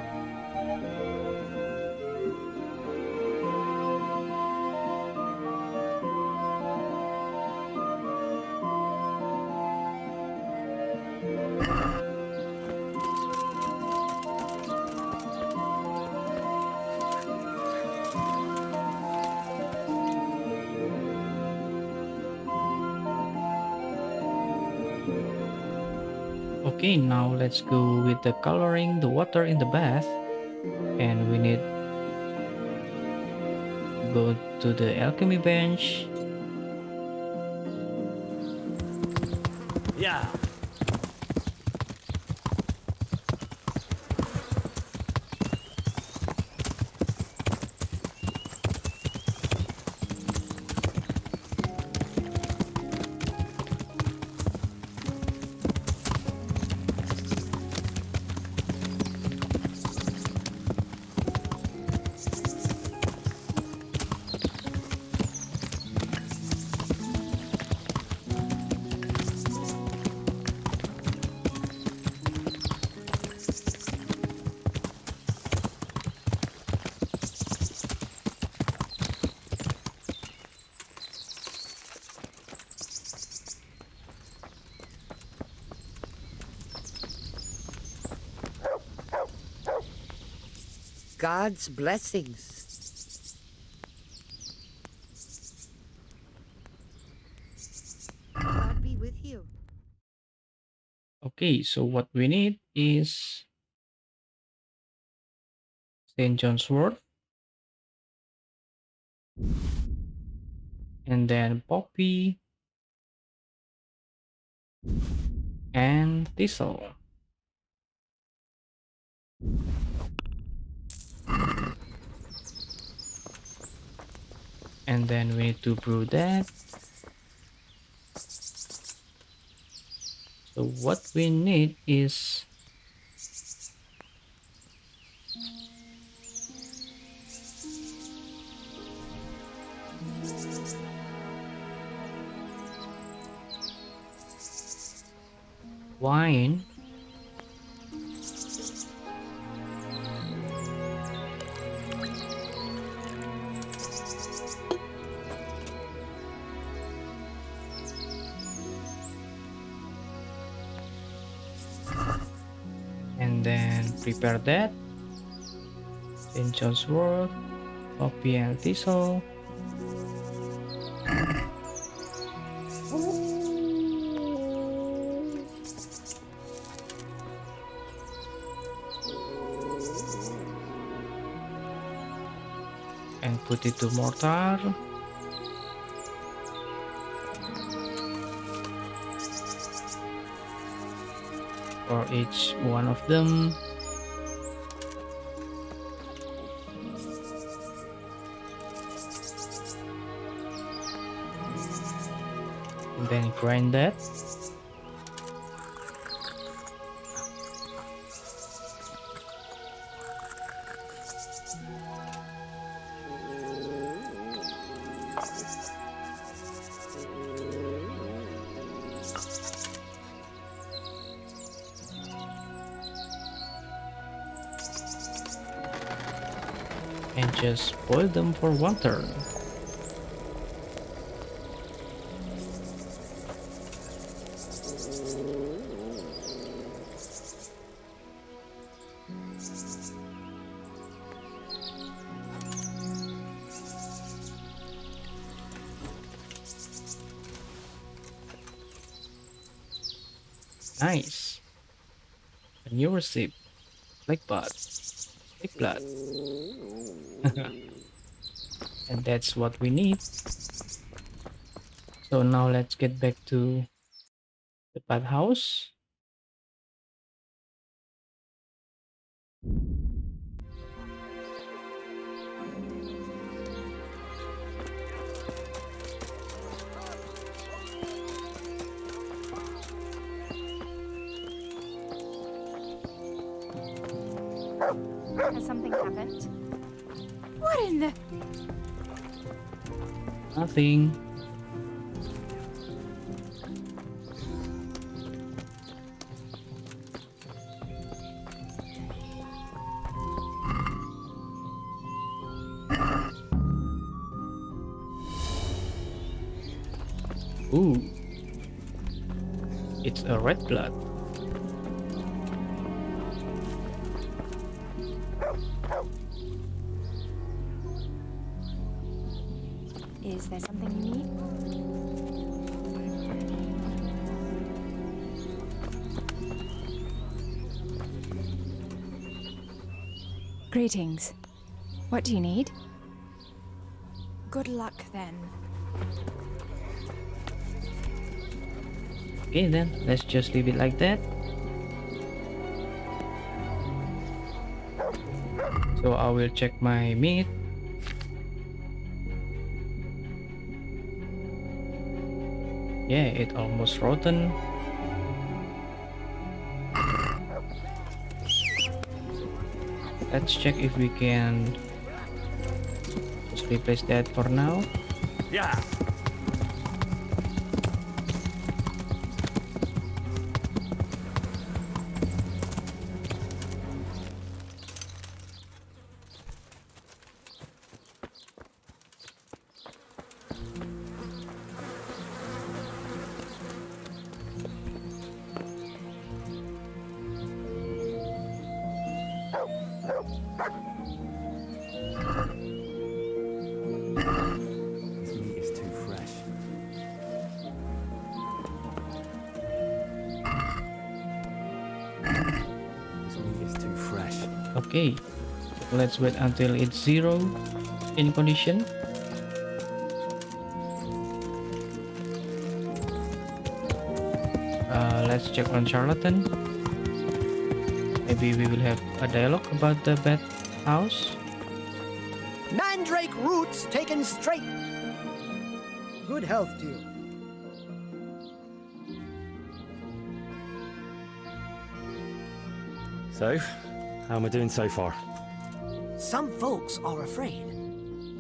Okay, now let's go with the coloring the water in the bath. And we need to go to the alchemy bench.
Yeah.
God's blessings. God be with you.
Okay, so what we need is St. John's wort, and then poppy and thistle. And then we need to brew that. So what we need is wine, prepare that. In John's World, Poppy and Thistle. And put it to mortar. For each one of them. And then grind that. And just boil them for 1 turn. Nice. A new recipe. Like blood. Like blood. And that's what we need. So now let's get back to the bathhouse.
Has something happened? What in the...
Nothing. Ooh. It's a red blood.
Is there something you need? Greetings. What do you need? Good luck then.
Okay then, let's just leave it like that. So I will check my meat. Yeah, it almost rotten. Let's check if we can just replace that for now.
Yeah. This meat is too fresh. This meat is too fresh.
Okay, let's wait until it's 0 in condition. Let's check on Charlatan. Maybe we will have a dialogue about the bathhouse.
Mandrake roots taken straight. Good health to you.
So, how am I doing so far?
Some folks are afraid.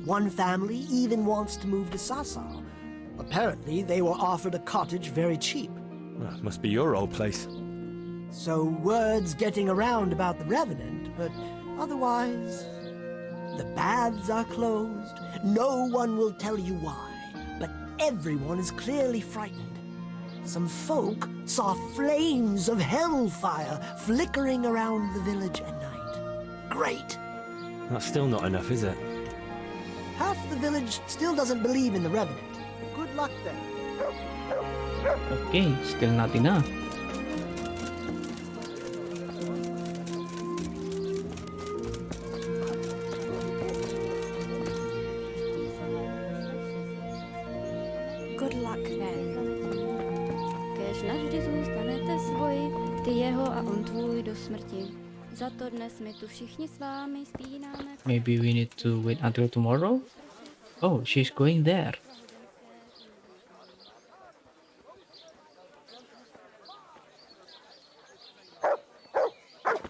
One family even wants to move to Sasau. Apparently, they were offered a cottage very cheap.
Well, must be your old place.
So word's getting around about the Revenant, but otherwise, the baths are closed. No one will tell you why, but everyone is clearly frightened. Some folk saw flames of hellfire flickering around the village at night. Great!
That's still not enough, is it?
Half the village still doesn't believe in the Revenant. Good luck then.
Okay, still not enough.
Good luck then.
Kéž navždy zůstanete svoji, ty jeho a on tvůj do smrti. Za to dnes my tu všichni s vámi spínáme.
Maybe we need to wait until tomorrow? Oh, she's going there.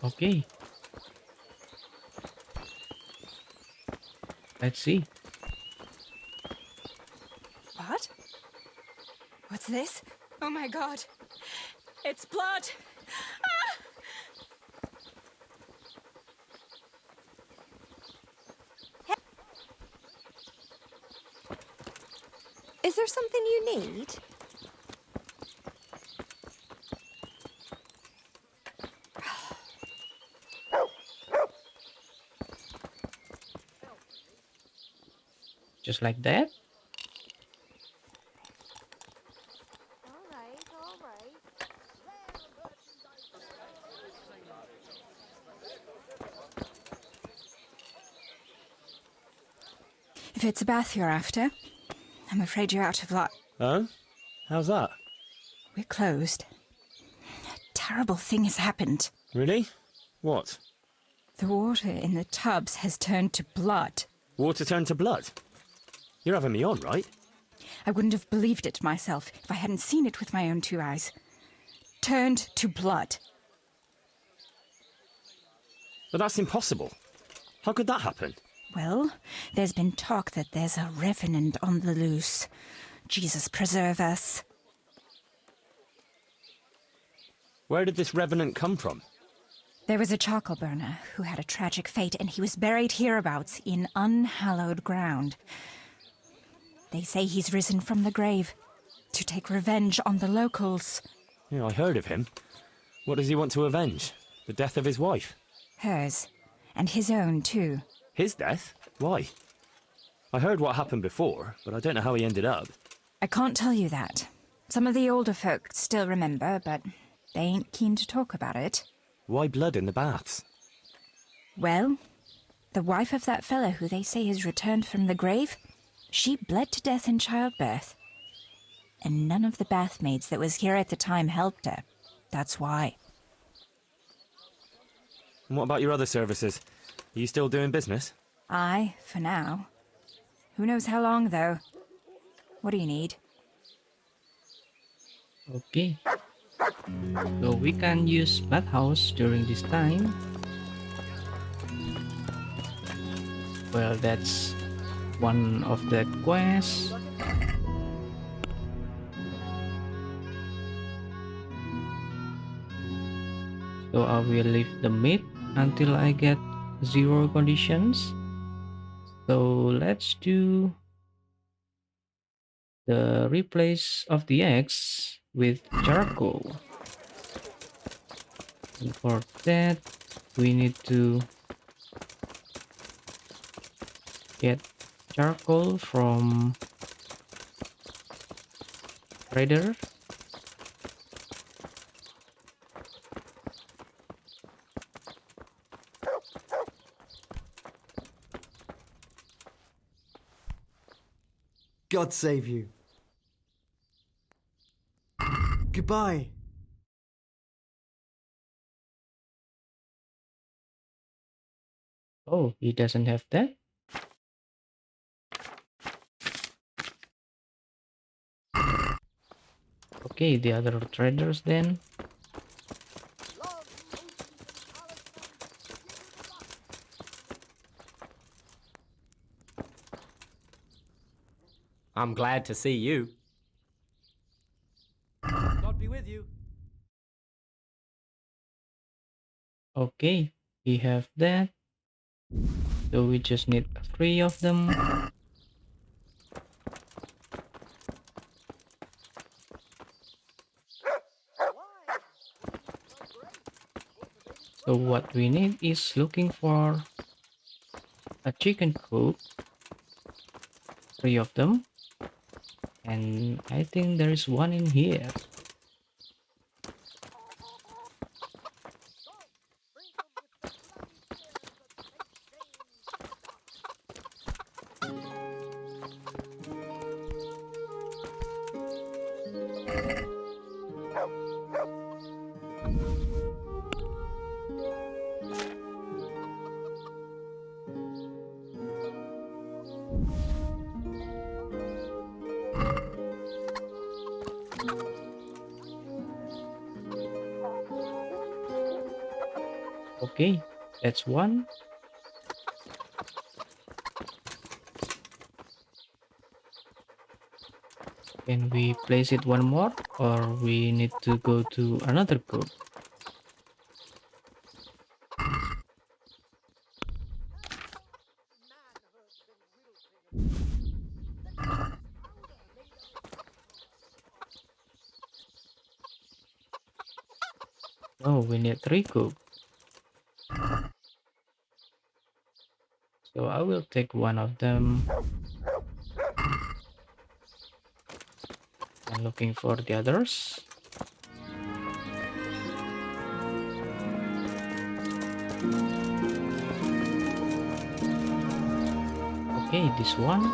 Okay. Let's see.
What? What's this? Oh my god. It's blood.
Is there something you need?
Just like that?
If it's a bath you're after, I'm afraid you're out of luck.
Oh? How's that?
We're closed. A terrible thing has happened.
Really? What?
The water in the tubs has turned to blood.
Water turned to blood? You're having me on, right?
I wouldn't have believed it myself if I hadn't seen it with my own two eyes. Turned to blood.
But that's impossible. How could that happen?
Well, there's been talk that there's a revenant on the loose. Jesus preserve us.
Where did this revenant come from?
There was a charcoal burner who had a tragic fate, and he was buried hereabouts in unhallowed ground. They say he's risen from the grave to take revenge on the locals.
Yeah, I heard of him. What does he want to avenge? The death of his wife?
Hers. And his own, too.
His death? Why? I heard what happened before, but I don't know how he ended up.
I can't tell you that. Some of the older folk still remember, but they ain't keen to talk about it.
Why blood in the baths?
Well, the wife of that fellow who they say has returned from the grave, she bled to death in childbirth. And none of the bathmaids that was here at the time helped her. That's why.
And what about your other services? Are you still doing business?
Aye, for now. Who knows how long, though? What do you need?
Okay. So we can use bathhouse during this time. Well, that's one of the quests. So I will leave the meat until I get 0 conditions. So let's do the replace of the eggs with charcoal. And for that we need to get charcoal from trader.
God save you. Goodbye.
Oh, he doesn't have that. Okay, the other traders then.
I'm glad to see you.
God be with you.
Okay, we have that. So we just need 3 of them. So what we need is looking for a chicken coop, 3 of them, and I think there is one in here. Okay, that's one. Can we place it one more, or we need to go to another coop? Oh, we need 3 coop. So I will take one of them. I'm looking for the others. Okay, this one.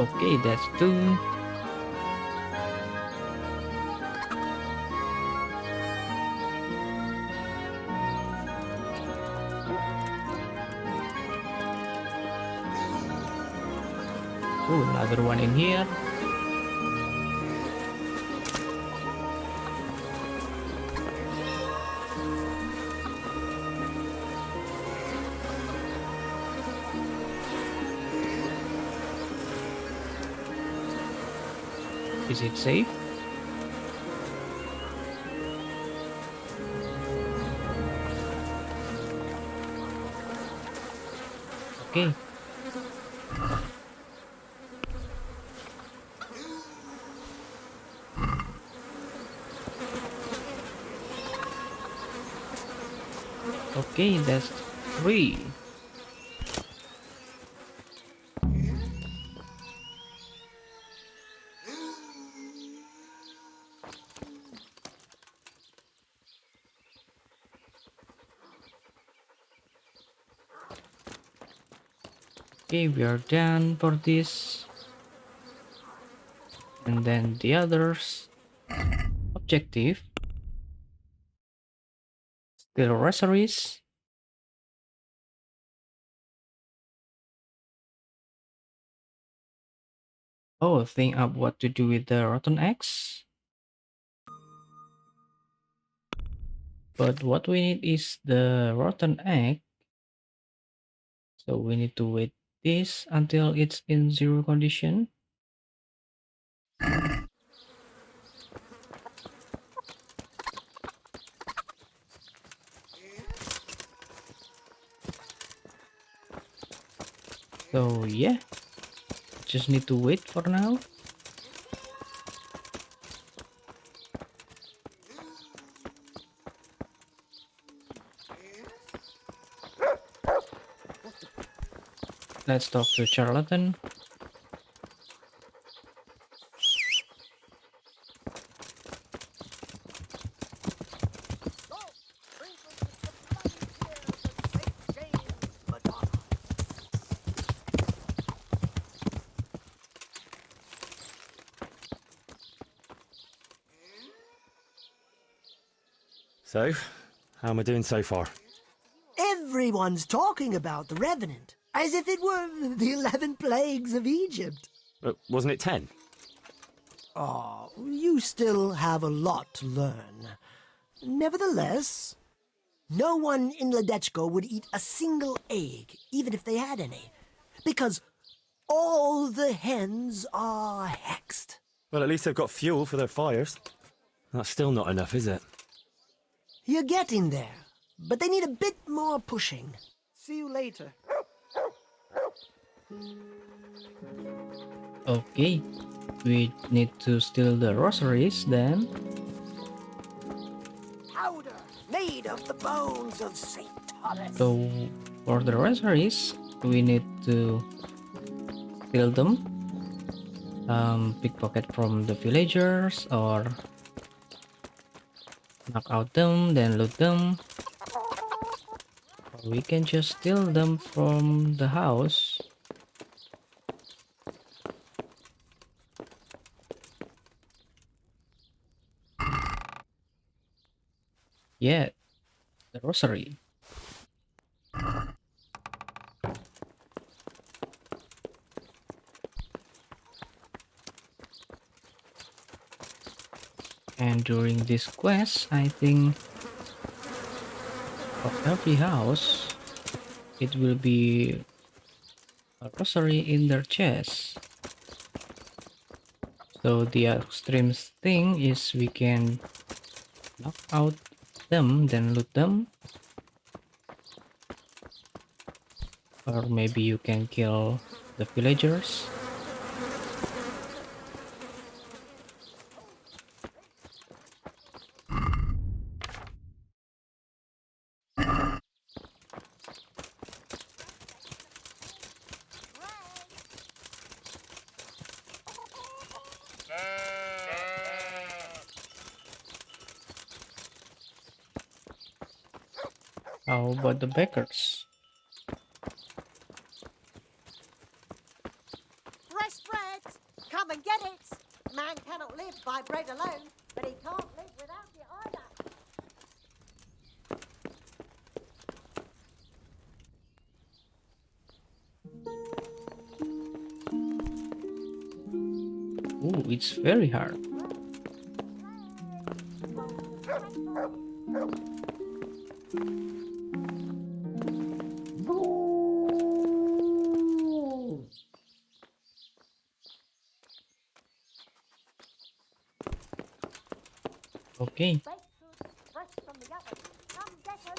Okay, that's 2. Oh, another one in here. Is it safe? Okay. Okay, that's 3. Okay, we are done for this. And then the others. Objective. Still rosaries. Oh, think up what to do with the rotten eggs. But what we need is the rotten egg. So we need to wait this until it's in 0 condition. So yeah, just need to wait for now. Let's talk to Charlatan.
So, how am I doing so far?
Everyone's talking about the Revenant, as if it were the 11 plagues of Egypt.
Wasn't it 10?
Oh, you still have a lot to learn. Nevertheless, no one in Ledechko would eat a single egg, even if they had any, because all the hens are hexed.
Well, at least they've got fuel for their fires. That's still not enough, is it?
You're getting there, but they need a bit more pushing. See you later.
Okay, we need to steal the rosaries then.
Powder made of the bones of Saint Thomas.
So for the rosaries, we need to steal them, pickpocket from the villagers, or knock out them, then loot them. Or we can just steal them from the house. Yeah, the rosary. And during this quest, I think for every house, it will be a rosary in their chest. So the extreme thing is we can knock out them, then loot them. Or maybe you can kill the villagers. How about the bakers?
Fresh bread! Come and get it! Man cannot live by bread alone, but he can't live without it either.
Ooh, it's very hard. Okay.
Fresh from the oven. Come get 'em.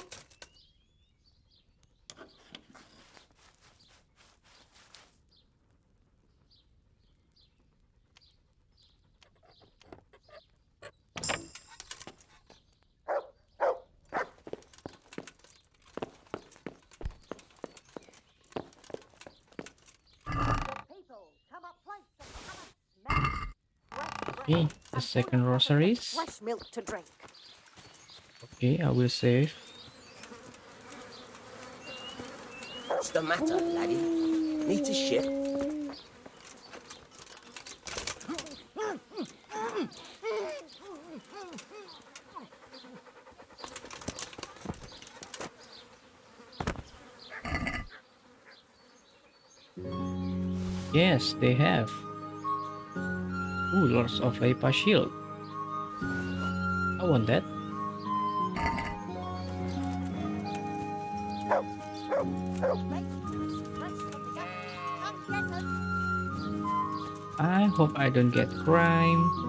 Okay, the second rosaries.
Fresh milk to drink.
Okay, I will save.
What's the matter, laddie? Need a ship?
Yes, they have. Ooh, Lords of Vapor Shield. I want that. I hope I don't get crime.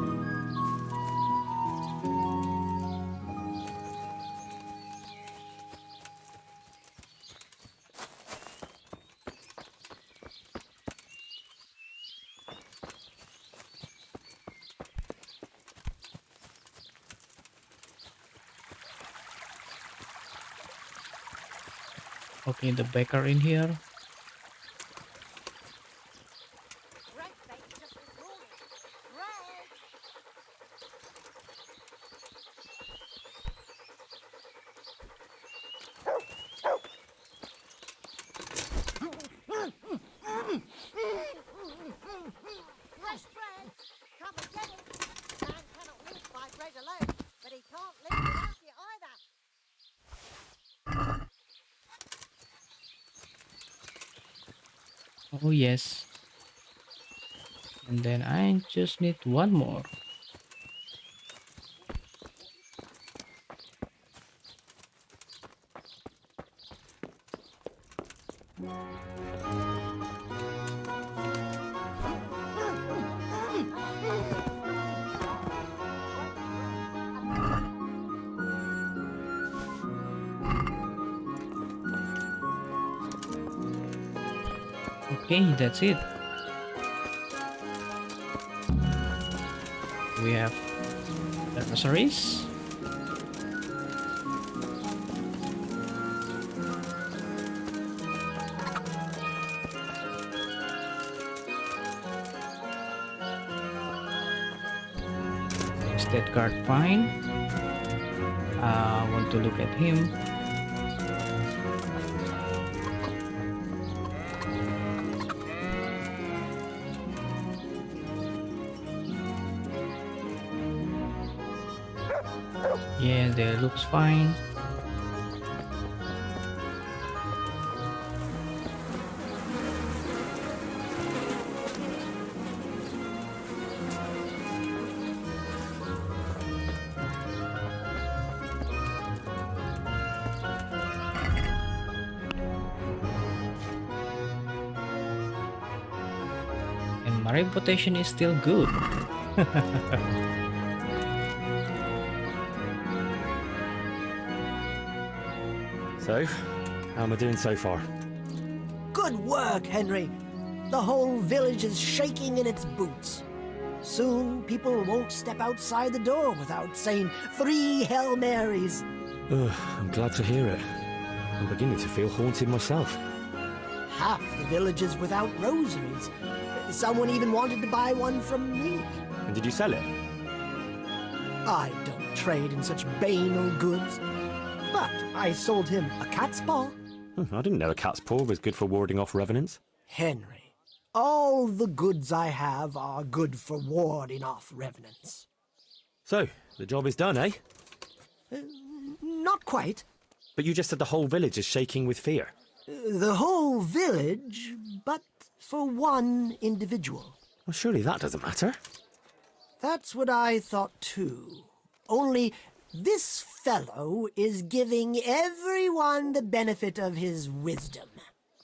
Okay, the baker in here.
Fresh bread! Come and get it! Man cannot live by bread alone, but he can't live without it either.
Oh yes. And then I just need one more. Okay, that's it. We have the groceries. Is that guard fine? I want to look at him. Yeah, that looks fine. And my reputation is still good.
So, how am I doing so far?
Good work, Henry. The whole village is shaking in its boots. Soon, people won't step outside the door without saying 3 Hail Marys.
I'm glad to hear it. I'm beginning to feel haunted myself.
Half the village is without rosaries. Someone even wanted to buy one from me.
And did you sell it?
I don't trade in such banal goods. But I sold him a cat's paw.
I didn't know a cat's paw was good for warding off revenants.
Henry, all the goods I have are good for warding off revenants.
So, the job is done, eh?
Not quite.
But you just said the whole village is shaking with fear.
The whole village, but for one individual.
Well, surely that doesn't matter.
That's what I thought too. Only this fellow is giving everyone the benefit of his wisdom.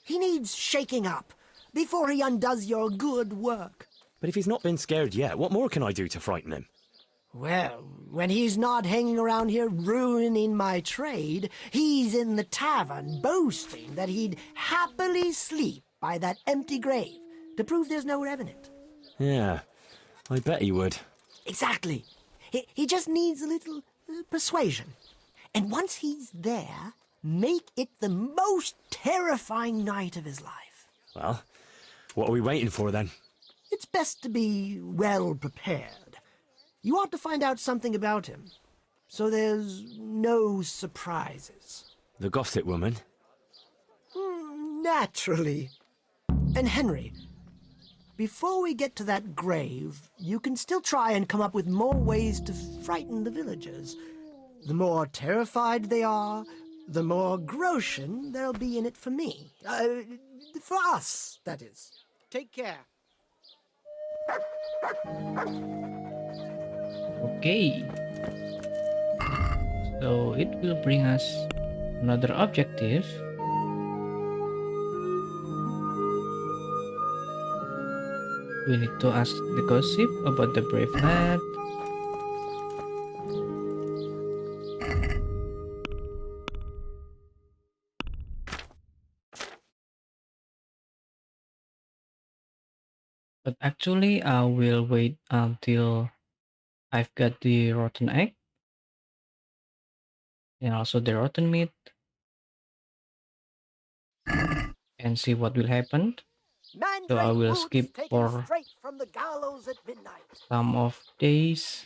He needs shaking up before he undoes your good work.
But if he's not been scared yet, what more can I do to frighten him?
Well, when he's not hanging around here ruining my trade, he's in the tavern boasting that he'd happily sleep by that empty grave to prove there's no revenant.
Yeah, I bet he would.
Exactly. He just needs a little persuasion. And once he's there, make it the most terrifying night of his life.
Well, what are we waiting for then?
It's best to be well prepared. You ought to find out something about him, so there's no surprises.
The gossip woman?
Naturally. And Henry, before we get to that grave, you can still try and come up with more ways to frighten the villagers. The more terrified they are, the more groschen there'll be in it for me. For us, that is. Take care.
Okay. So it will bring us another objective. We need to ask the gossip about the brave lad. But actually, I will wait until I've got the rotten egg and also the rotten meat and see what will happen. So I will skip for
From the gallows at midnight.
some of days.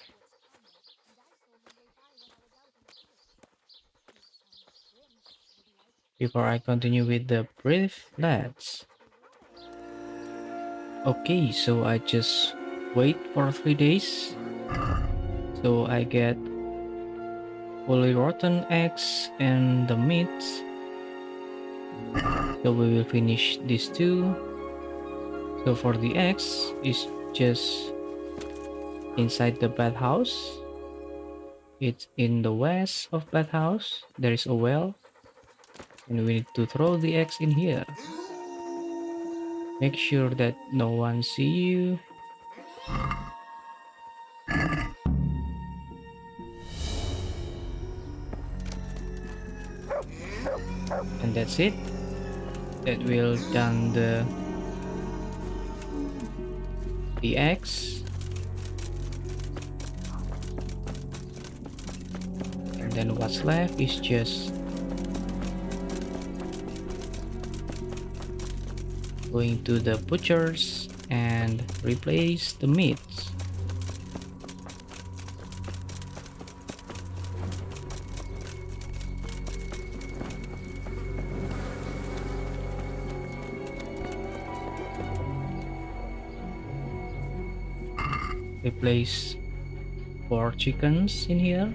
Before I continue with the brave lads. Okay, so I just wait for 3 days. So I get fully rotten eggs and the meat. So we will finish these two. So for the eggs, it's just inside the bathhouse. It's in the west of bathhouse. There is a well. And we need to throw the eggs in here. Make sure that no one see you. And that's it. That will done the the axe. And then what's left is just going to the butchers and replace the meats. Replace 4 chickens in here.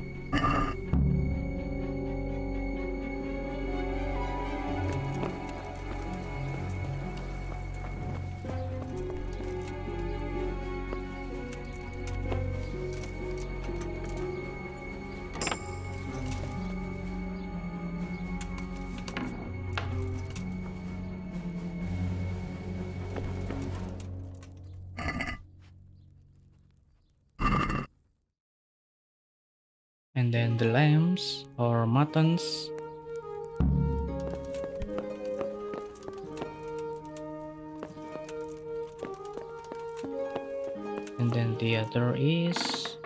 And then the lambs or muttons. And then the other is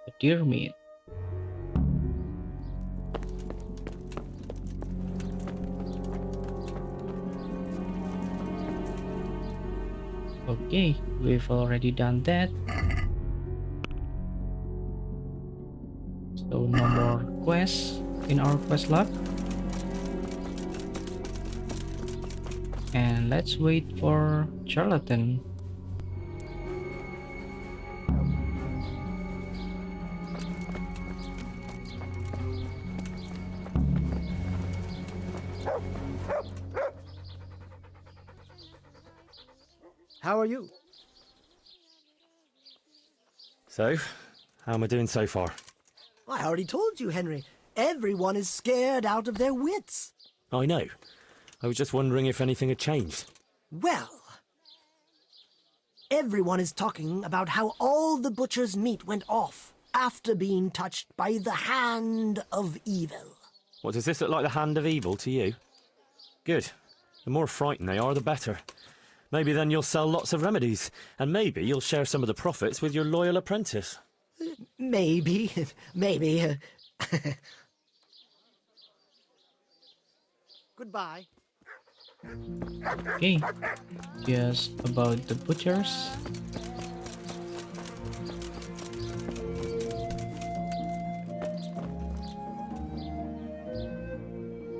the deer meat. Okay, we've already done that. So no more quests in our quest log. And let's wait for Charlatan.
How are you?
So, how am I doing so far?
I already told you, Henry. Everyone is scared out of their wits.
I know. I was just wondering if anything had changed.
Well, everyone is talking about how all the butcher's meat went off after being touched by the hand of evil.
What, does this look like the hand of evil to you? Good. The more frightened they are, the better. Maybe then you'll sell lots of remedies, and maybe you'll share some of the profits with your loyal apprentice.
Maybe. Goodbye.
Okay, just about the butchers.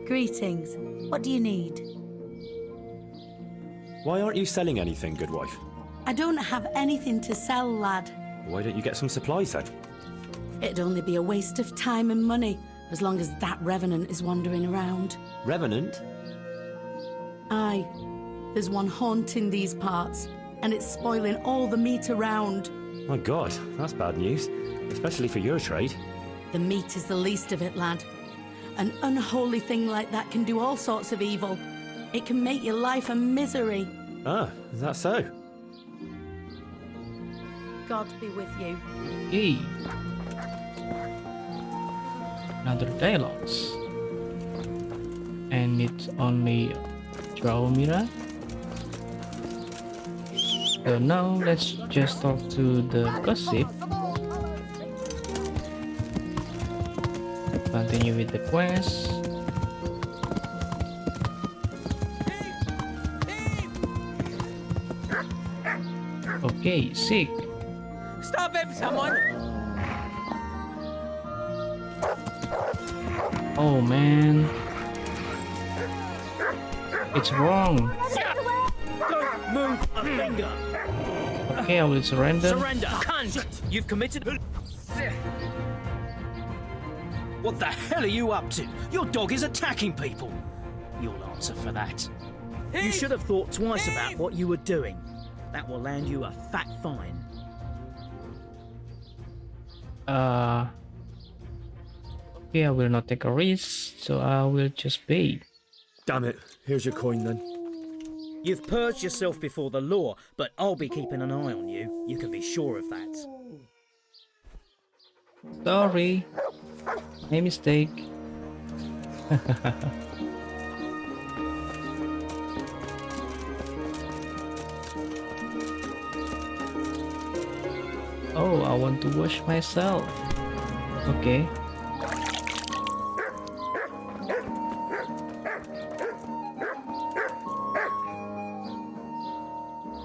Greetings. What do you need?
Why aren't you selling anything, good wife?
I don't have anything to sell, lad.
Why don't you get some supplies then?
It'd only be a waste of time and money, as long as that revenant is wandering around.
Revenant?
Aye. There's one haunting these parts, and it's spoiling all the meat around.
My God, that's bad news. Especially for your trade.
The meat is the least of it, lad. An unholy thing like that can do all sorts of evil. It can make your life a misery.
Ah, is that so?
God be with you.
Okay. Another dialogues. And it's only Draumira. So now let's just talk to the gossip. Continue with the quest. Okay, sick.
Stop him, someone!
Oh man. It's wrong.
Don't move a finger!
Okay, I will surrender.
Surrender! Cunt! You've committed... What the hell are you up to? Your dog is attacking people! You'll answer for that. You should have thought twice about what you were doing. That will land you a fat fine.
Okay, I will not take a risk, so I will just pay.
Damn it. Here's your coin then.
You've purged yourself before the law, but I'll be keeping an eye on you. You can be sure of that.
Sorry. My mistake. Oh, I want to wash myself. Okay.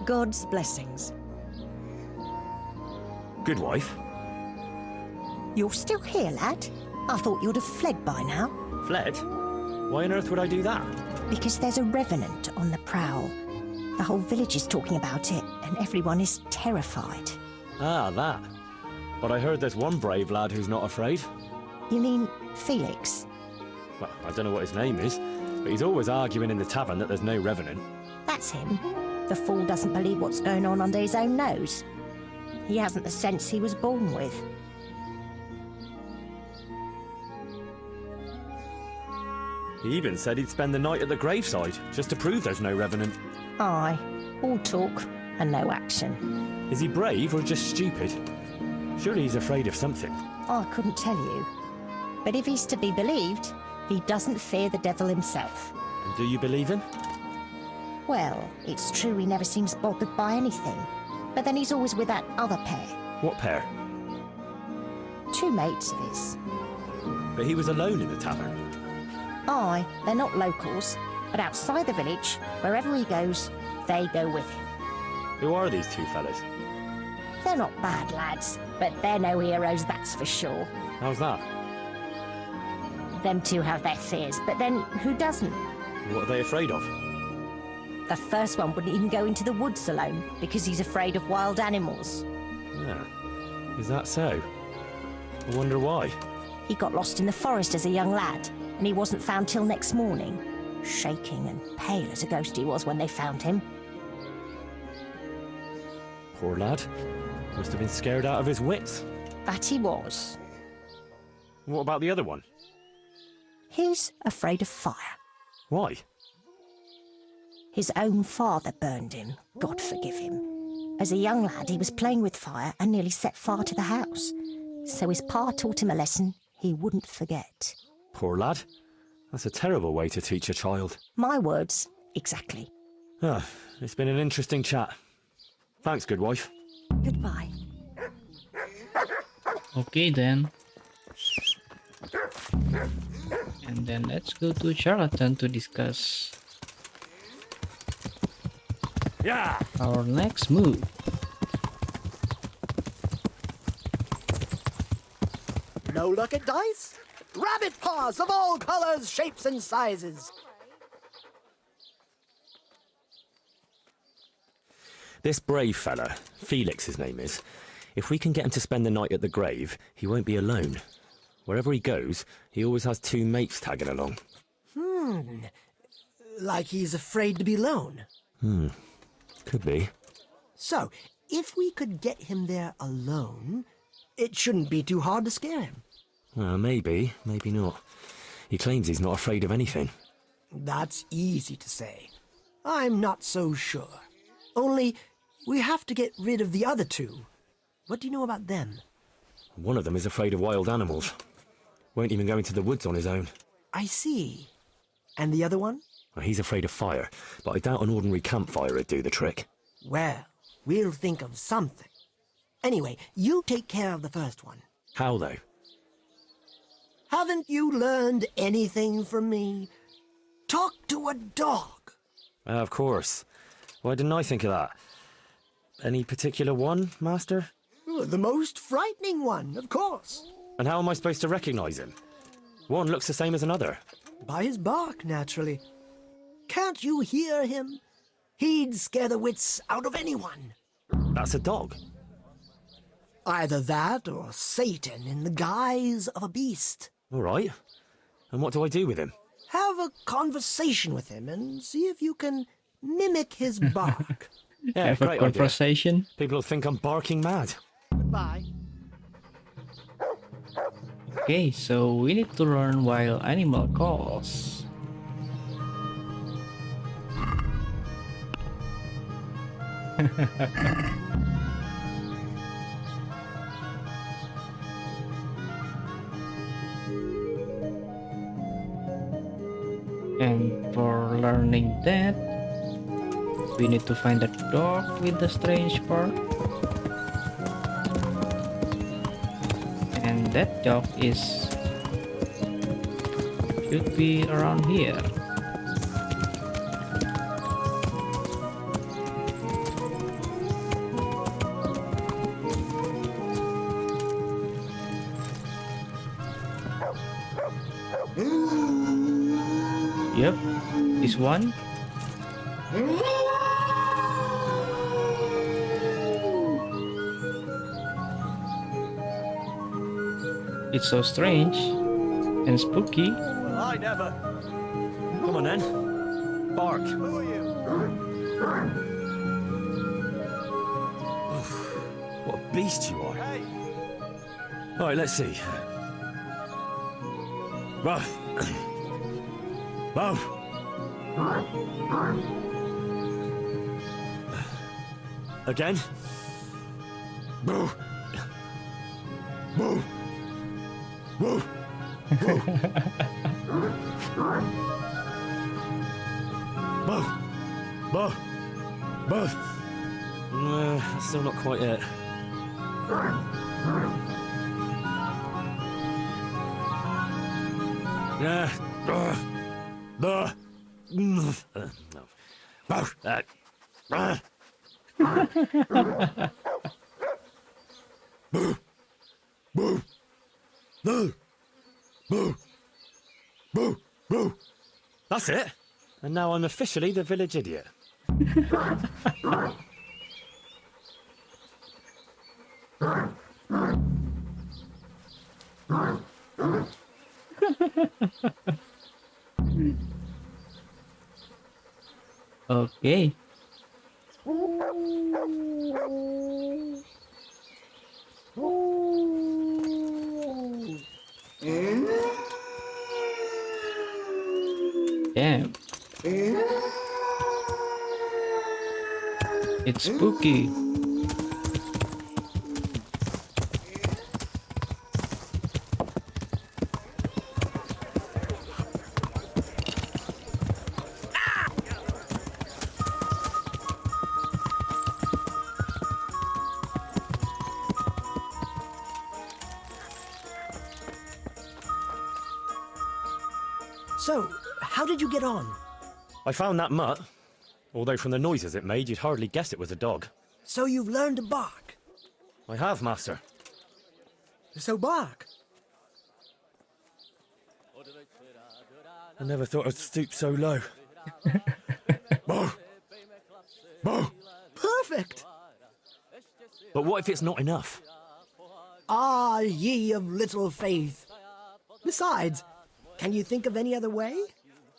God's blessings.
Good wife.
You're still here, lad? I thought you'd have fled by now.
Fled? Why on earth would I do that?
Because there's a revenant on the prowl. The whole village is talking about it, and everyone is terrified.
Ah, that. But I heard there's one brave lad who's not afraid.
You mean Felix?
Well, I don't know what his name is, but he's always arguing in the tavern that there's no revenant.
That's him. The fool doesn't believe what's going on under his own nose. He hasn't the sense he was born with.
He even said he'd spend the night at the graveside, just to prove there's no revenant.
Aye, all talk and no action.
Is he brave or just stupid? Surely he's afraid of something.
I couldn't tell you. But if he's to be believed, he doesn't fear the devil himself.
And do you believe him?
Well, it's true he never seems bothered by anything. But then he's always with that other pair.
What pair?
Two mates of his.
But he was alone in the tavern.
Aye, they're not locals, but outside the village, wherever he goes, they go with him.
Who are these two fellas?
They're not bad lads, but they're no heroes, that's for sure.
How's that?
Them two have their fears, but then who doesn't?
What are they afraid of?
The first one wouldn't even go into the woods alone, because he's afraid of wild animals.
Yeah. Is that so? I wonder why.
He got lost in the forest as a young lad, and he wasn't found till next morning. Shaking and pale as a ghost he was when they found him.
Poor lad. Must have been scared out of his wits.
That he was.
What about the other one?
He's afraid of fire.
Why?
His own father burned him, God forgive him. As a young lad, he was playing with fire and nearly set fire to the house. So his pa taught him a lesson he wouldn't forget.
Poor lad. That's a terrible way to teach a child.
My words, exactly.
Ah, it's been an interesting chat. Thanks, good wife.
Goodbye.
Okay then. And then let's go to Charlatan to discuss our next move.
No luck at dice? Rabbit paws of all colors, shapes, and sizes.
This brave fella, Felix his name is, if we can get him to spend the night at the grave, he won't be alone. Wherever he goes, he always has two mates tagging along.
Like he's afraid to be alone.
Could be.
So, if we could get him there alone, it shouldn't be too hard to scare him.
Well, maybe, maybe not. He claims he's not afraid of anything.
That's easy to say. I'm not so sure. Only, we have to get rid of the other two. What do you know about them?
One of them is afraid of wild animals. Won't even go into the woods on his own.
I see. And the other one?
Well, he's afraid of fire, but I doubt an ordinary campfire would do the trick.
Well, we'll think of something. Anyway, you take care of the first one.
How, though?
Haven't you learned anything from me? Talk to a dog.
Of course. Why didn't I think of that? Any particular one, Master?
The most frightening one, of course.
And how am I supposed to recognize him? One looks the same as another.
By his bark, naturally. Can't you hear him? He'd scare the wits out of anyone.
That's a dog.
Either that or Satan in the guise of a beast.
All right. And what do I do with him?
Have a conversation with him and see if you can mimic his bark.
Yeah,
Have a
great
conversation.
idea. People will think I'm barking mad.
Goodbye.
Okay, so we need to learn wild animal calls. turning that, we need to find that dog with the strange part. And that dog should be around here. Yep, this one. It's so strange and spooky.
Well, I never. Come on then. Bark.
Who are you?
What a beast you are.
Hey.
All right, let's see. Ruff. Ruff. Again. Boo. Boo. Boo. Boo. Boo. Boo. Still not quite it. Yeah. No. Boo. Boo. No. Boo. Boo. Boo. That's it. And now I'm officially the village idiot.
Okay. Damn. It's spooky.
So, how did you get on?
I found that mutt. Although from the noises it made, you'd hardly guess it was a dog.
So you've learned to bark?
I have, master.
So bark.
I never thought I'd stoop so low. Bow! Bow!
Perfect!
But what if it's not enough?
Ah, ye of little faith. Besides, can you think of any other way?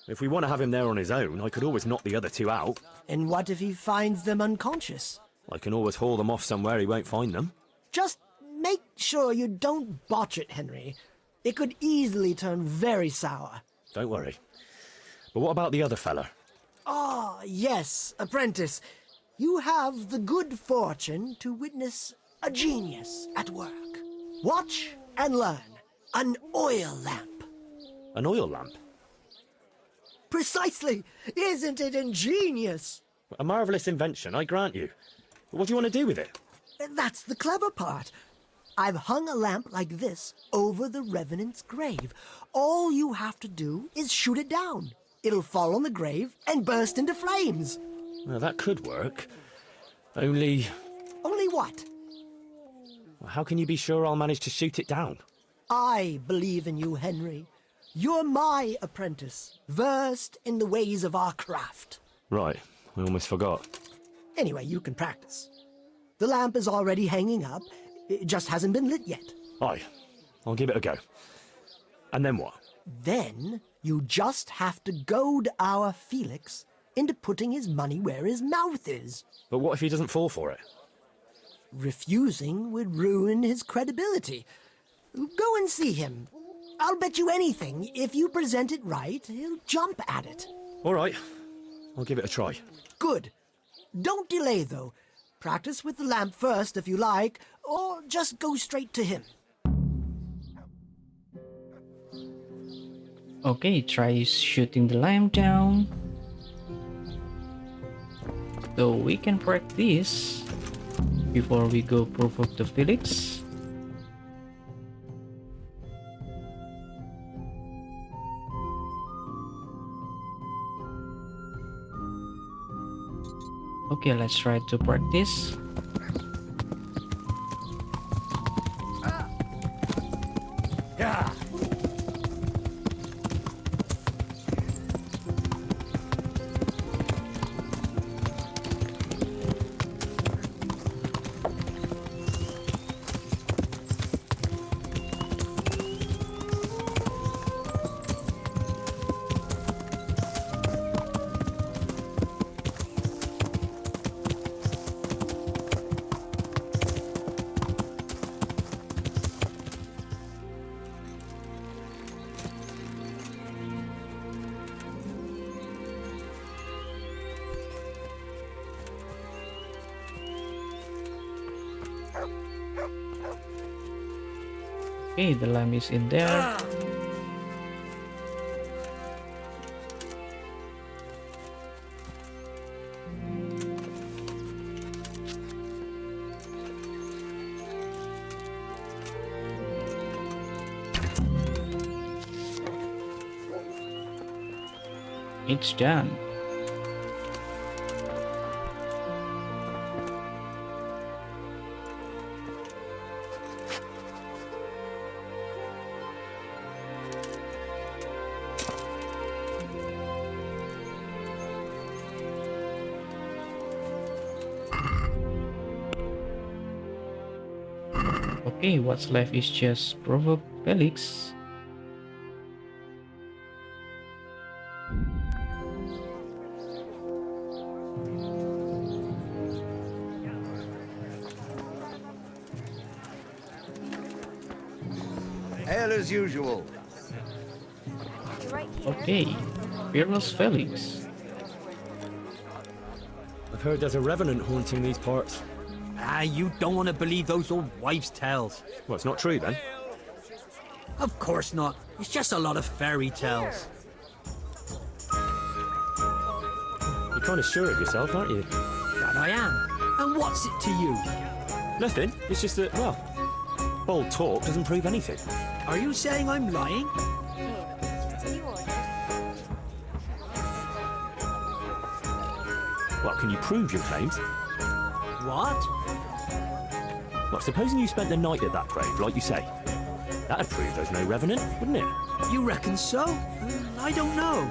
If we want to have him there on his own, I could always knock the other two out.
And what if he finds them unconscious?
I can always haul them off somewhere he won't find them.
Just make sure you don't botch it, Henry. It could easily turn very sour.
Don't worry. But what about the other fella?
Ah, yes, apprentice. You have the good fortune to witness a genius at work. Watch and learn. An oil lamp.
An oil lamp?
Precisely! Isn't it ingenious?
A marvellous invention, I grant you. But what do you want to do with it?
That's the clever part. I've hung a lamp like this over the Revenant's grave. All you have to do is shoot it down. It'll fall on the grave and burst into flames.
Well, that could work. Only...
Only what?
How can you be sure I'll manage to shoot it down?
I believe in you, Henry. You're my apprentice, versed in the ways of our craft.
Right, I almost forgot.
Anyway, you can practice. The lamp is already hanging up. It just hasn't been lit yet.
Aye, I'll give it a go. And then what?
Then you just have to goad our Felix into putting his money where his mouth is.
But what if he doesn't fall for it?
Refusing would ruin his credibility. Go and see him. I'll bet you anything, if you present it right, he'll jump at it.
All right, I'll give it a try.
Good. Don't delay, though. Practice with the lamp first, if you like, or just go straight to him.
Okay, try shooting the lamp down. So we can practice before we go proof of the Felix. Okay, let's try to practice.
Yeah.
Okay, the lamb is in there. It's done. Okay, what's left is just provoke Felix.
Ale as usual.
Okay, fearless Felix.
I've heard there's a revenant haunting these parts.
Ah, you don't want to believe those old wives' tales.
Well, it's not true then.
Of course not. It's just a lot of fairy tales.
You're kind of sure of yourself, aren't you?
That I am. And what's it to you?
Nothing. It's just that, well, bold talk doesn't prove anything.
Are you saying I'm lying?
Well, can you prove your claims?
What?
Well, supposing you spent the night at that grave, like you say. That'd prove there's no revenant, wouldn't it?
You reckon so? I don't know.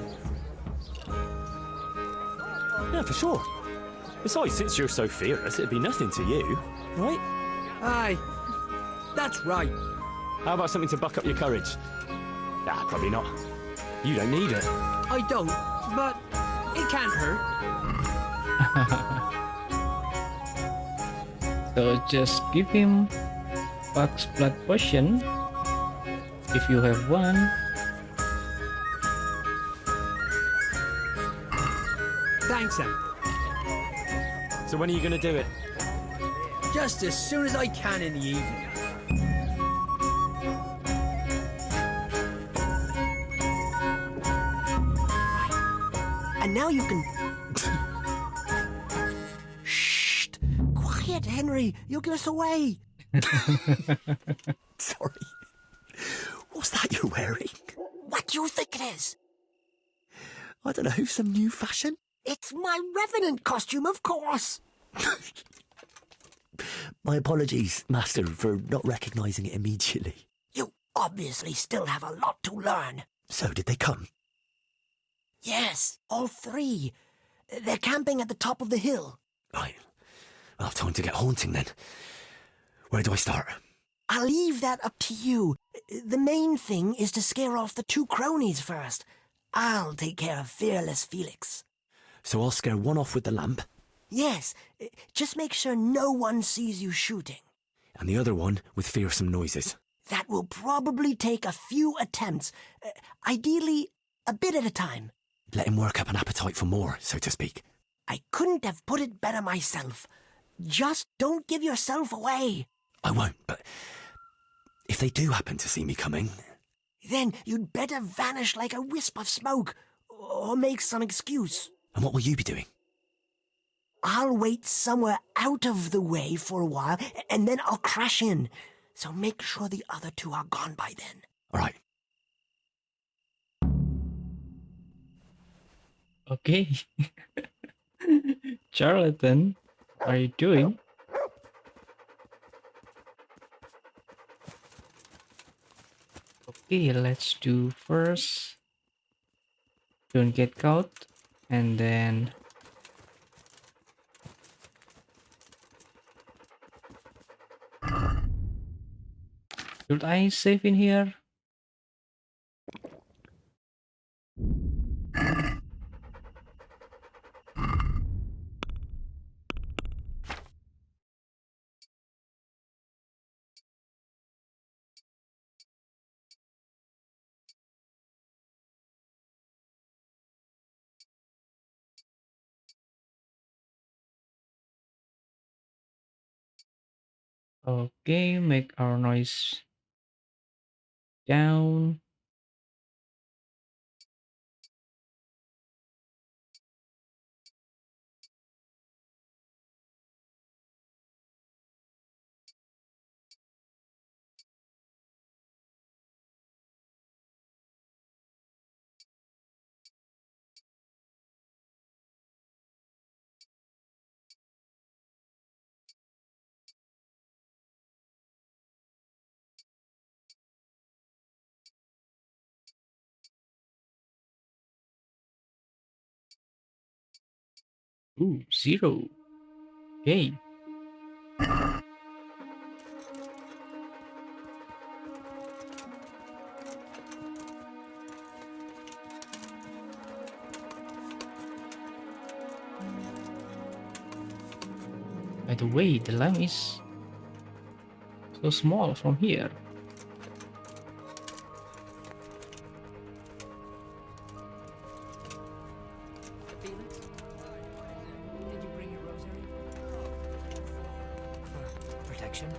Yeah, for sure. Besides, since you're so fearless, it'd be nothing to you, right?
Aye, that's right.
How about something to buck up your courage? Ah, probably not. You don't need it.
I don't, but it can't hurt.
So just give him Buck's blood potion if you have one.
Thanks, Em.
So when are you going to do it?
Just as soon as I can in the evening.
And now you can... Shh! Quiet, Henry. You'll give us away.
Sorry. What's that you're wearing?
What do you think it is?
I don't know, some new fashion?
It's my Revenant costume, of course.
My apologies, Master, for not recognising it immediately.
You obviously still have a lot to learn.
So, did they come?
Yes, all three. They're camping at the top of the hill.
Right. I'll have time to get haunting then. Where do I start?
I'll leave that up to you. The main thing is to scare off the two cronies first. I'll take care of fearless Felix.
So I'll scare one off with the lamp?
Yes, just make sure no one sees you shooting.
And the other one with fearsome noises?
That will probably take a few attempts. Ideally, a bit at a time.
Let him work up an appetite for more, so to speak.
I couldn't have put it better myself. Just don't give yourself away.
I won't, but if they do happen to see me coming...
Then you'd better vanish like a wisp of smoke, or make some excuse.
And what will you be doing?
I'll wait somewhere out of the way for a while, and then I'll crash in. So make sure the other two are gone by then.
All right.
Okay. Charlatan, what are you doing? Okay, let's do first. Don't get caught. And then should I save in here? Okay, make our noise down. Ooh, 0. Okay. By the way, the lamp is so small from here.
Felix? Did you bring your rosary? For protection?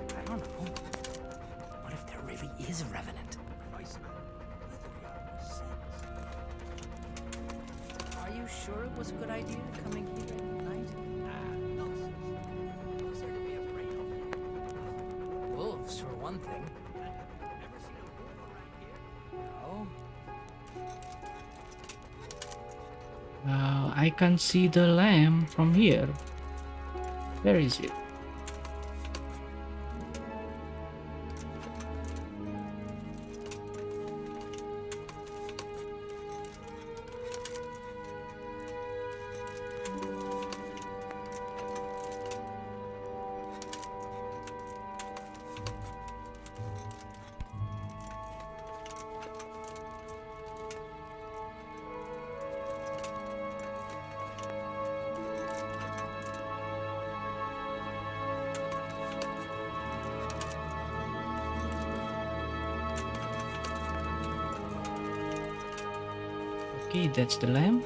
I don't know. What if there really is a revenant? Are you sure it was a good idea coming here at night? Nonsense. Who's there to be afraid of? Wolves, for one thing. Never seen a wolf around here? No.
I can't see the lamp from here. Where is it? Okay, that's the lamp.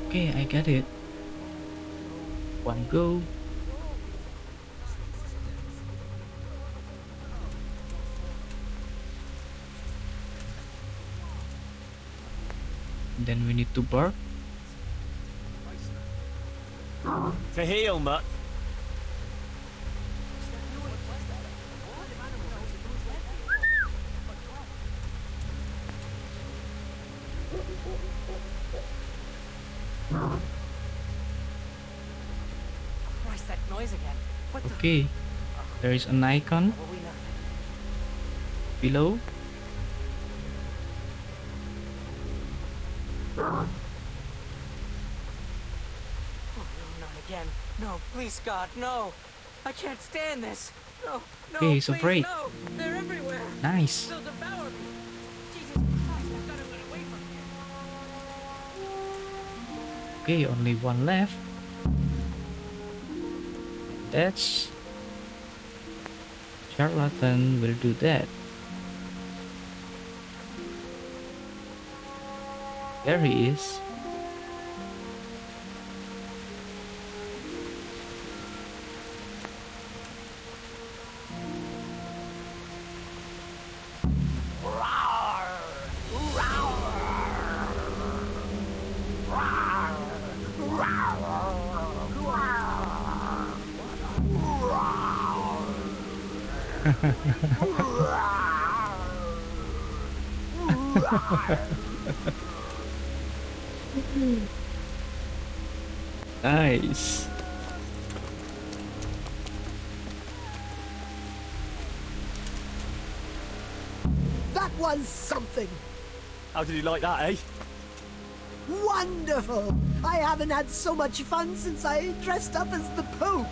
Okay, I got it. One go. Then we need to bark.
To heal, Mutt.
Christ, that noise again. What the?
Okay, there is an icon below.
Oh, no, not again. No, please, God, no. I can't stand this. No, no,
Okay, he's
please,
afraid.
no. They're everywhere.
Nice.
They'll devour
Okay, only one left. That's charlatan will do that. There he is. Nice.
That was something.
How did you like that, eh?
Wonderful. I haven't had so much fun since I dressed up as the Pope.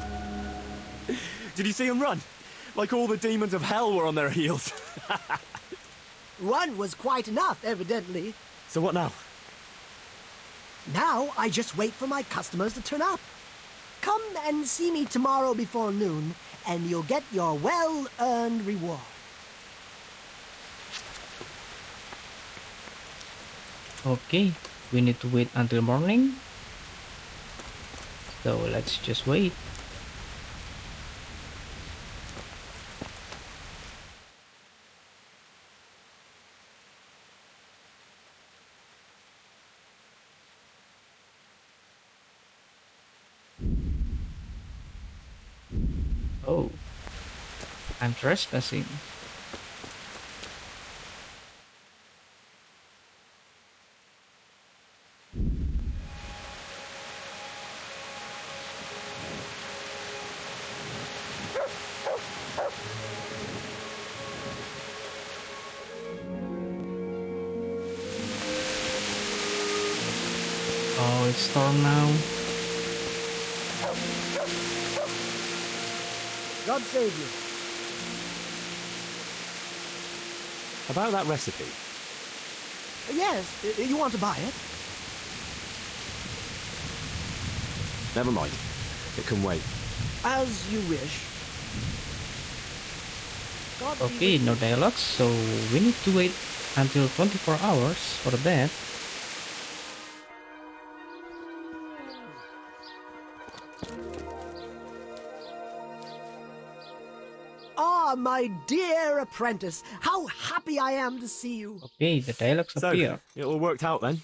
Did you see him run? Like all the demons of hell were on their heels.
One was quite enough, evidently.
So what now?
Now I just wait for my customers to turn up. Come and see me tomorrow before noon, and you'll get your well-earned reward.
Okay, we need to wait until morning. So let's just wait. Oh, I'm trespassing. Oh, it's storm now.
God save you.
About that recipe.
Yes, you want to buy it?
Never mind. It can wait.
As you wish. God be
Okay,
with
no
you.
dialogues, so we need to wait until 24 hours for that.
Ah, my dear apprentice, how happy I am to see you.
Okay, the dialogues
So,
appear.
it all worked out then?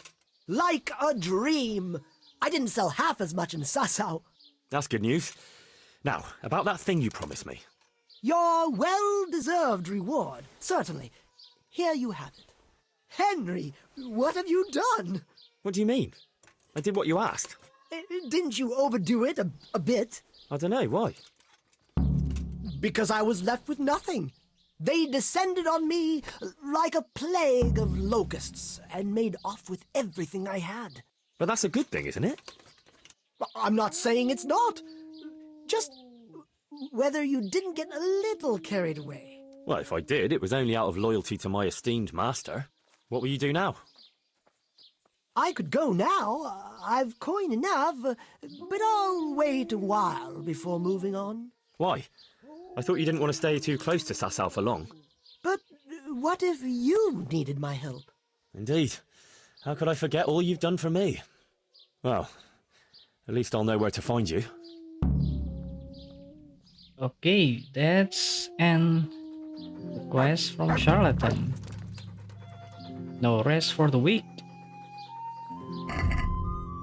Like a dream. I didn't sell half as much in Sasau.
That's good news. Now, about that thing you promised me.
Your well-deserved reward, certainly. Here you have it. Henry, what have you done?
What do you mean? I did what you asked.
Didn't you overdo it a bit?
I don't know, why?
Because I was left with nothing. They descended on me like a plague of locusts and made off with everything I had.
But that's a good thing, isn't it?
I'm not saying it's not. Just whether you didn't get a little carried away.
Well, if I did, it was only out of loyalty to my esteemed master. What will you do now?
I could go now. I've coin enough, but I'll wait a while before moving on.
Why? I thought you didn't want to stay too close to Sasau for long.
But what if you needed my help?
Indeed. How could I forget all you've done for me? Well, at least I'll know where to find you.
Okay, that's an request from Charlatan. No rest for the week.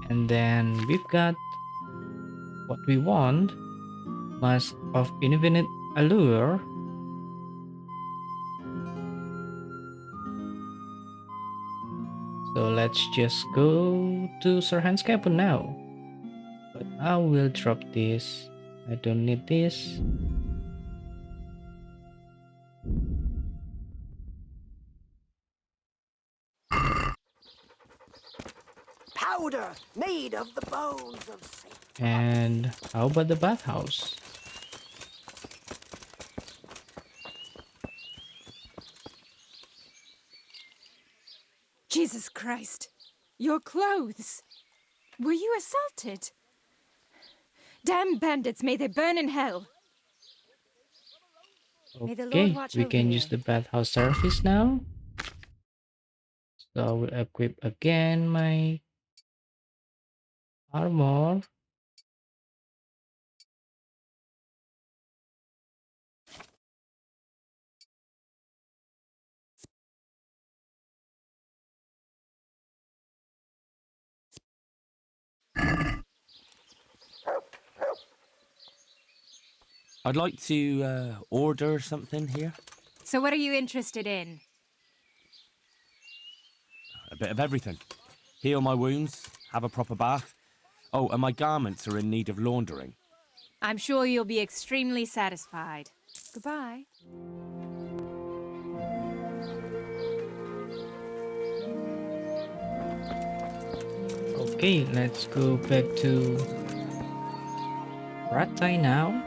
And then we've got what we want. Mask of Infinite Allure. So let's just go to Sir Hans Capon now. But I will drop this. I don't need this.
Powder made of the bones of saints.
And how about the bathhouse?
Jesus Christ! Your clothes!
Were you assaulted? Damn bandits, may they burn in hell. May the Lord
Okay,
watch
we
over
can
you.
use the bathhouse service now. So I will equip again my armor.
I'd like to order something here.
So what are you interested in?
A bit of everything. Heal my wounds, have a proper bath. Oh, and my garments are in need of laundering.
I'm sure you'll be extremely satisfied. Goodbye.
Okay, let's go back to Ratai now.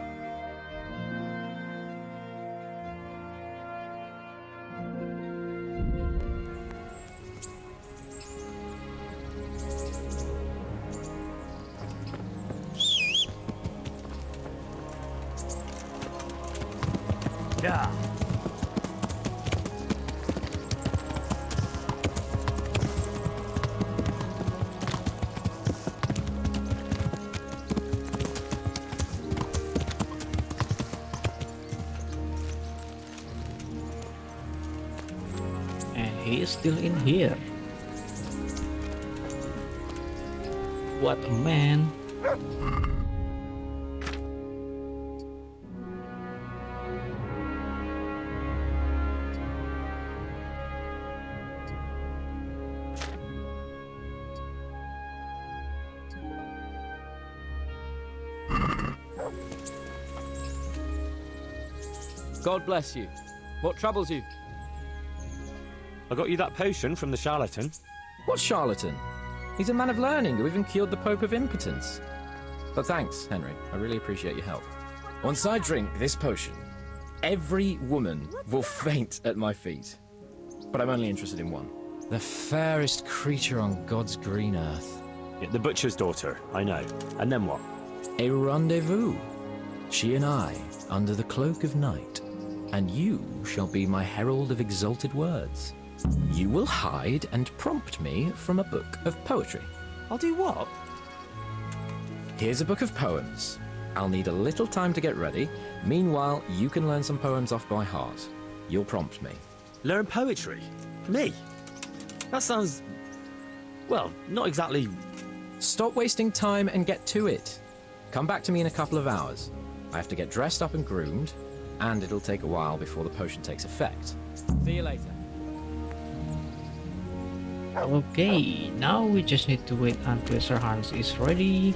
Yeah.
And he is still in here. What a man.
God bless you. What troubles you?
I got you that potion from the charlatan.
What charlatan? He's a man of learning who even cured the Pope of impotence. But thanks, Henry. I really appreciate your help. Once I drink this potion, every woman will faint at my feet. But I'm only interested in one. The fairest creature on God's green earth.
Yeah, the butcher's daughter, I know. And then what?
A rendezvous. She and I, under the cloak of night. And you shall be my herald of exalted words. You will hide and prompt me from a book of poetry.
I'll do what?
Here's a book of poems. I'll need a little time to get ready. Meanwhile, you can learn some poems off by heart. You'll prompt me.
Learn poetry? Me? That sounds... well, not exactly...
Stop wasting time and get to it. Come back to me in a couple of hours. I have to get dressed up and groomed, and it'll take a while before the potion takes effect.
See you later.
Okay, now we just need to wait until Sir Hans is ready.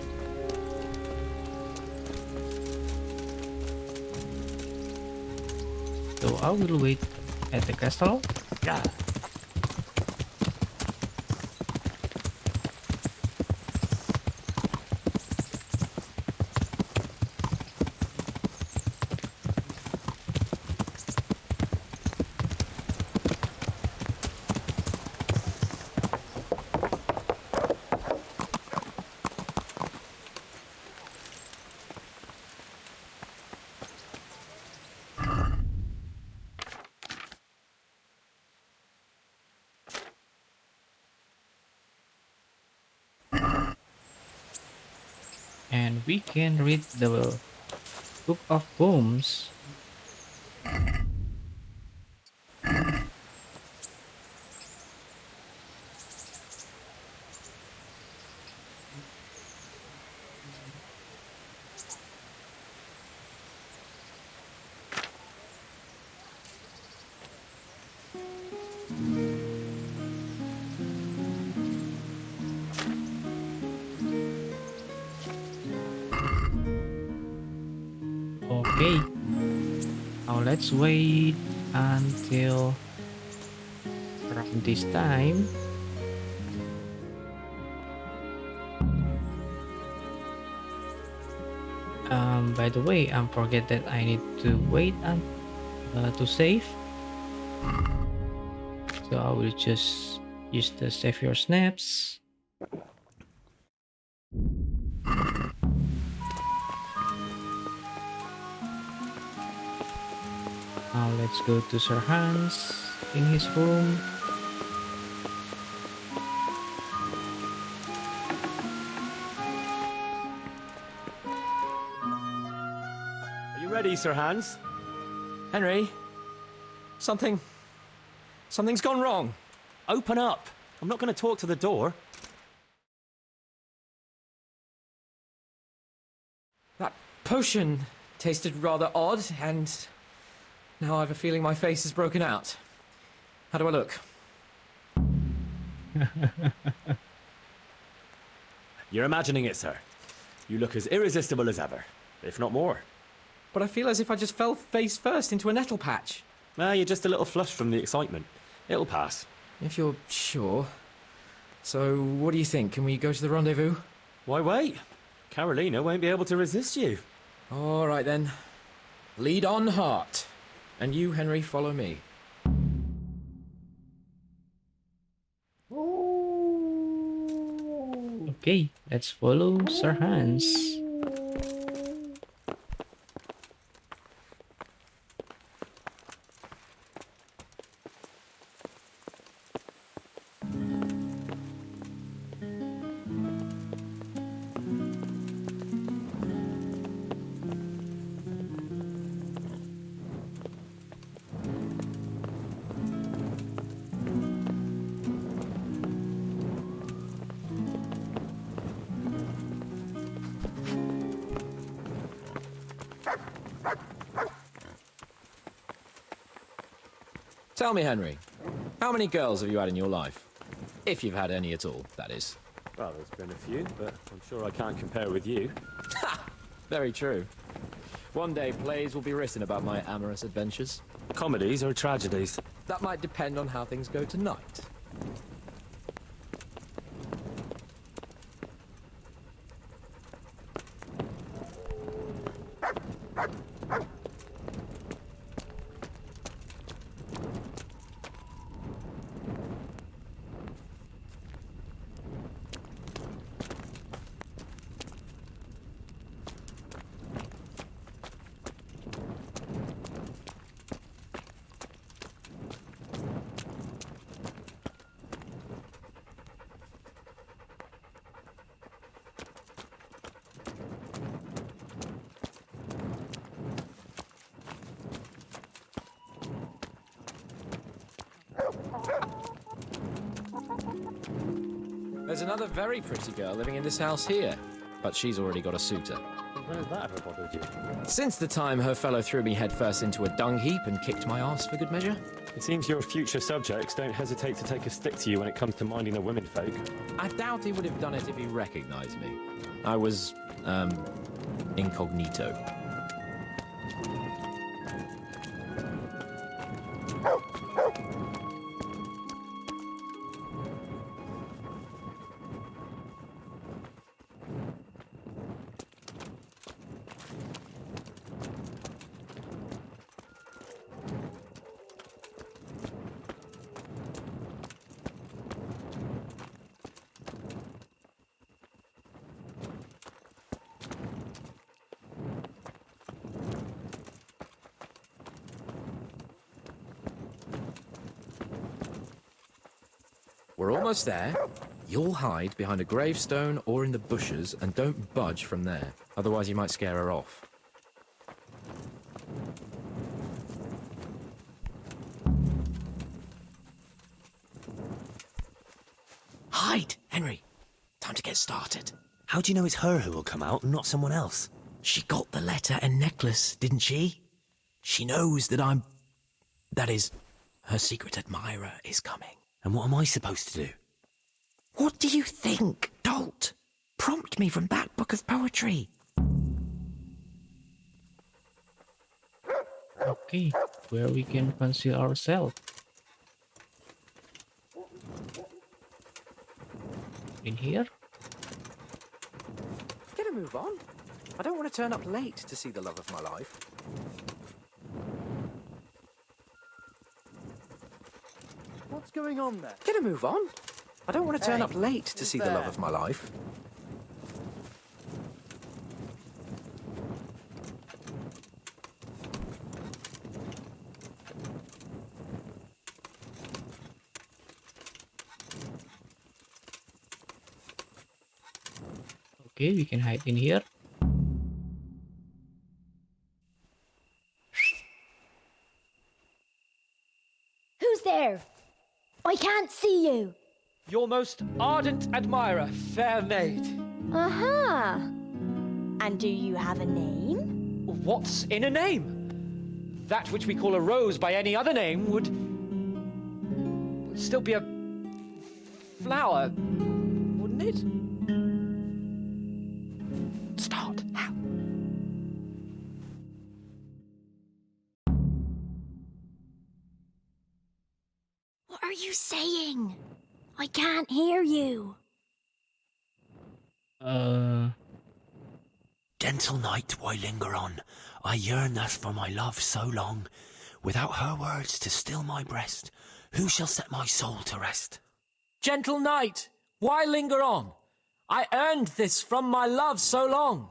So I will wait at the castle.
Yeah.
And we can read the Book of Poems. Okay, now let's wait until around this time. By the way, I forget that I need to wait to save. So I will just use the save your snaps. Let's go to Sir Hans in his room.
Are you ready, Sir Hans?
Henry, something's gone wrong.
Open up. I'm not going to talk to the door.
That potion tasted rather odd, and now I have a feeling my face is broken out. How do I look?
You're imagining it, sir. You look as irresistible as ever, if not more.
But I feel as if I just fell face first into a nettle patch.
You're just a little flushed from the excitement. It'll pass.
If you're sure. So, what do you think? Can we go to the rendezvous?
Why wait? Carolina won't be able to resist you.
All right then. Lead on, heart. And you, Henry, follow me.
Okay, let's follow Sir Hans.
Tell me, Henry, how many girls have you had in your life? If you've had any at all, that is.
Well, there's been a few, but I'm sure I can't compare with you.
Ha! Very true. One day plays will be written about my amorous adventures.
Comedies or tragedies?
That might depend on how things go tonight. There's another very pretty girl living in this house here, but she's already got a suitor.
When has that ever bothered you?
Since the time her fellow threw me headfirst into a dung heap and kicked my arse for good measure.
It seems your future subjects don't hesitate to take a stick to you when it comes to minding the women folk.
I doubt he would have done it if he recognized me. I was, incognito. We're almost there. You'll hide behind a gravestone or in the bushes and don't budge from there. Otherwise you might scare her off. Hide, Henry. Time to get started.
How do you know it's her who will come out and not someone else?
She got the letter and necklace, didn't she? She knows that that is, her secret admirer is coming.
And what am I supposed to do?
What do you think, dolt? Prompt me from that book of poetry.
Okay, where we can conceal ourselves. In here?
Get a move on. I don't want to turn up late to see the love of my life.
What's going on there?
Get a move on. I don't want to turn up late to see the love of my life.
Okay, we can hide in here.
Who's there? I can't see you.
Your most ardent admirer, fair maid.
Aha. And do you have a name?
What's in a name? That which we call a rose by any other name would still be a flower, wouldn't it? Start. How?
What are you saying? I can't hear you.
Gentle night, why linger on? I yearn thus for my love so long. Without her words to still my breast, who shall set my soul to rest?
Gentle knight, why linger on? I earned this from my love so long.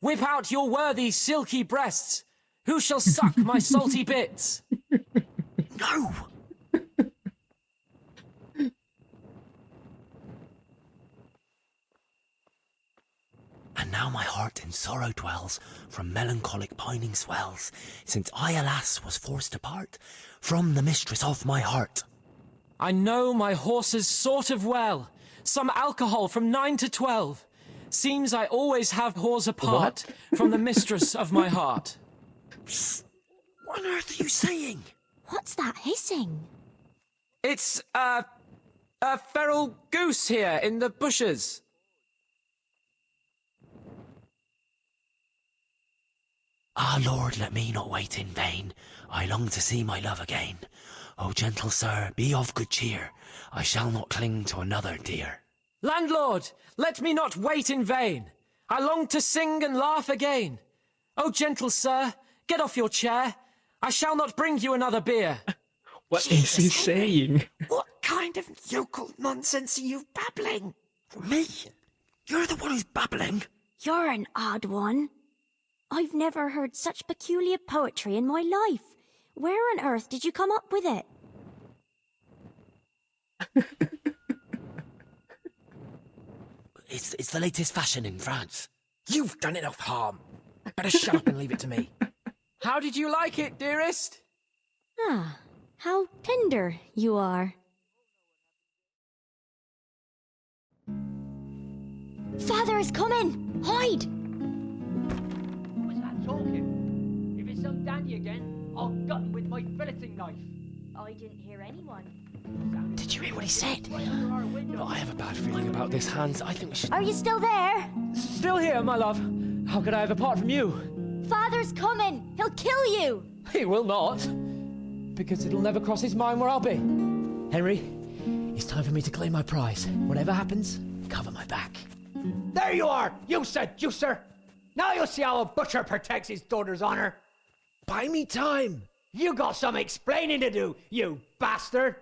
Whip out your worthy silky breasts. Who shall suck my salty bits?
No! And now my heart in sorrow dwells, from melancholic pining swells, since I, alas, was forced to part from the mistress of my heart.
I know my horses sort of well. Some alcohol from 9 to 12. Seems I always have whores apart from the mistress of my heart.
What on earth are you saying?
What's that hissing?
It's, a feral goose here in the bushes.
Ah, Lord, let me not wait in vain. I long to see my love again. O gentle sir, be of good cheer. I shall not cling to another dear.
Landlord, let me not wait in vain. I long to sing and laugh again. O gentle sir, get off your chair. I shall not bring you another beer.
What is he saying?
What kind of yokel nonsense are you babbling?
Me? You're the one who's babbling.
You're an odd one. I've never heard such peculiar poetry in my life. Where on earth did you come up with it?
It's the latest fashion in France.
You've done enough harm. Better shut up and leave it to me.
How did you like it, dearest?
Ah, how tender you are. Father is coming! Hide!
Who was that talking? If it's some dandy again, I'll gut him with my filleting knife.
I didn't hear anyone.
Did you hear what he said? But I have a bad feeling about this, Hans. I think we should...
Are you still there?
Still here, my love. How could I have apart from you?
Father's coming! He'll kill you!
He will not. Because it'll never cross his mind where I'll be. Henry, it's time for me to claim my prize. Whatever happens, cover my back.
There you are, you seducer! Now you'll see how a butcher protects his daughter's honor.
Buy me time.
You got some explaining to do, you bastard!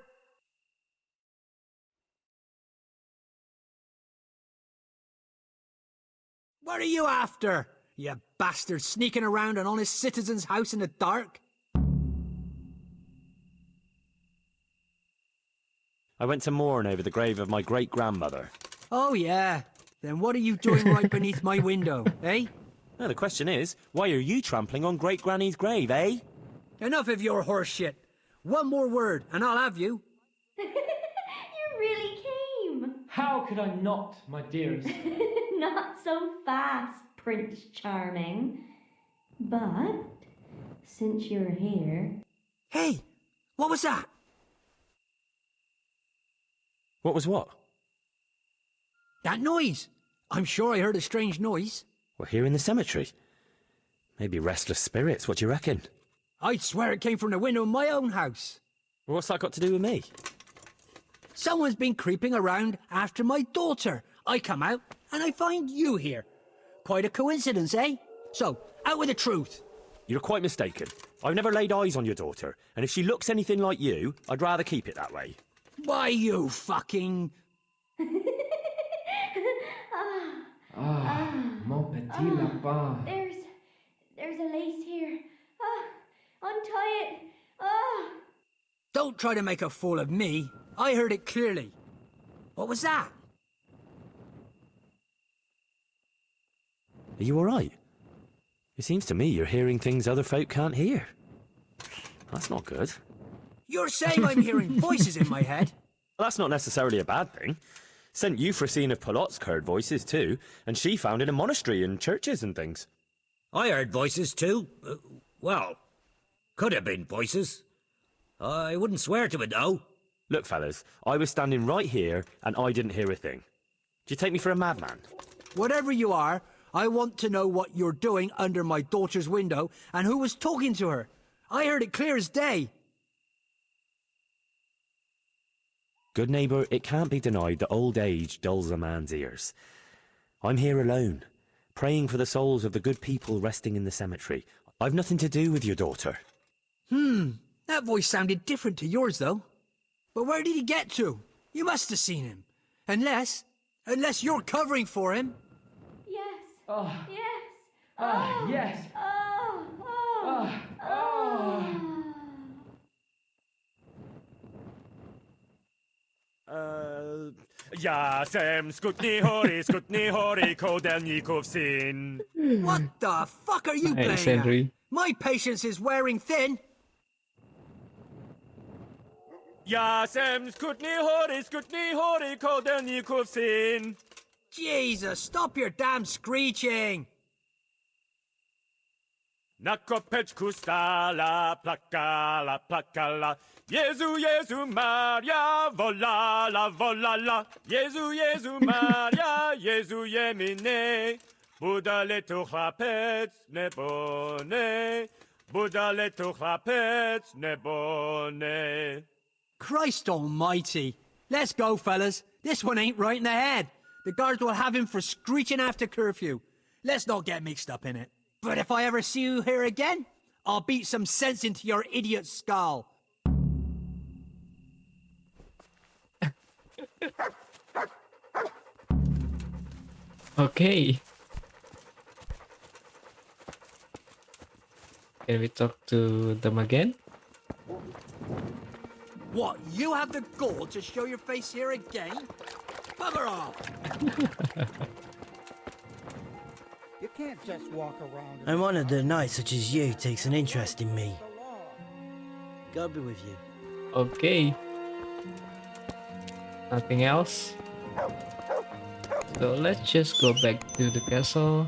What are you after, you bastard, sneaking around an honest citizen's house in the dark?
I went to mourn over the grave of my great-grandmother.
Oh, yeah. Then what are you doing right beneath my window, eh?
No, the question is, why are you trampling on great-granny's grave, eh?
Enough of your horse shit. One more word, and I'll have you.
You really came.
How could I not, my dearest?
Not so fast, Prince Charming. But since you're here...
Hey, what was that?
What was what?
That noise. I'm sure I heard a strange noise.
We're here in the cemetery. Maybe restless spirits, what do you reckon?
I'd swear it came from the window of my own house.
Well, what's that got to do with me?
Someone's been creeping around after my daughter. I come out, and I find you here. Quite a coincidence, eh? So, out with the truth.
You're quite mistaken. I've never laid eyes on your daughter, and if she looks anything like you, I'd rather keep it that way.
Why, you fucking...
Mon petit lapin.
There's a lace here. Untie it.
Don't try to make a fool of me. I heard it clearly. What was that?
Are you alright? It seems to me you're hearing things other folk can't hear. That's not good.
You're saying I'm hearing voices in my head?
Well, that's not necessarily a bad thing. St. Euphrosyne of Polotsk heard voices too, and she founded a monastery and churches and things.
I heard voices too. Well, could have been voices. I wouldn't swear to it though.
Look, fellas, I was standing right here and I didn't hear a thing. Do you take me for a madman?
Whatever you are, I want to know what you're doing under my daughter's window and who was talking to her. I heard it clear as day.
Good neighbour, it can't be denied that old age dulls a man's ears. I'm here alone, praying for the souls of the good people resting in the cemetery. I've nothing to do with your daughter.
That voice sounded different to yours, though. But where did he get to? You must have seen him. Unless you're covering for him.
Yes.
Oh.
Yes.
Ah, yes.
Oh.
Ah, oh.
Yasem skutni hori kodelnikov sin.
What the fuck are you
Hey,
playing
Henry.
at? My patience is wearing thin.
Yasem skutni hori kodelnikov sin.
Jesus, stop your damn screeching.
Nakopeczku stala, plakala. Jezu, Maria, volala. Jezu, Maria, Jezu jemine. Budale tu chlapec nebone. Budale tu chlapec nebone.
Christ almighty. Let's go, fellas. This one ain't right in the head. The guards will have him for screeching after curfew. Let's not get mixed up in it. But if I ever see you here again, I'll beat some sense into your idiot skull.
Okay. Can we talk to them again?
What, you have the gall to show your face here again? Bugger off!
You can't just walk around.
I'm honored that a knight such as you takes an interest in me. God be with you.
Okay. Nothing else? So let's just go back to the castle.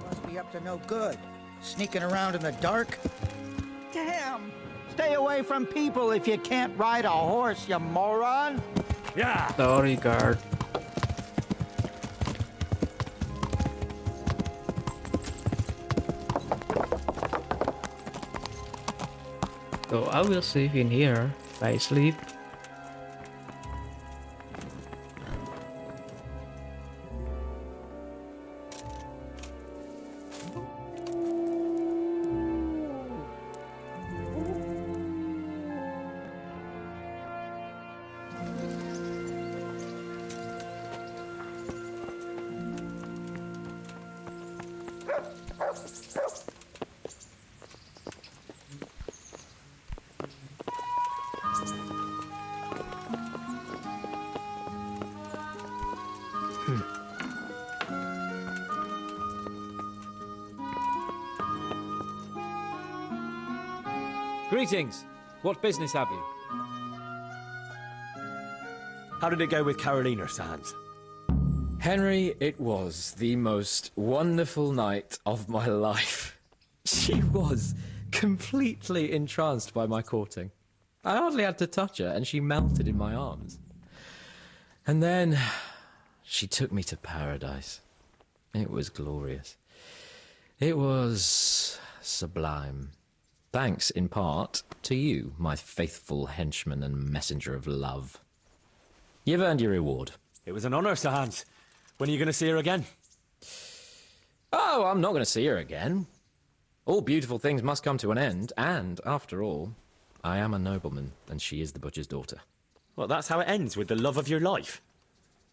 Must be up to no good. Sneaking around in the dark. Damn! Stay away from people if you can't ride a horse, you moron!
Yeah!
Sorry, guard. So I will save in here by sleep.
Greetings. What business have you?
How did it go with Carolina, Sans?
Henry, it was the most wonderful night of my life. She was completely entranced by my courting. I hardly had to touch her, and she melted in my arms. And then she took me to paradise. It was glorious. It was sublime. Thanks, in part, to you, my faithful henchman and messenger of love. You've earned your reward.
It was an honour, Sir Hans. When are you going to see her again?
Oh, I'm not going to see her again. All beautiful things must come to an end, and, after all, I am a nobleman, and she is the butcher's daughter.
Well, that's how it ends, with the love of your life.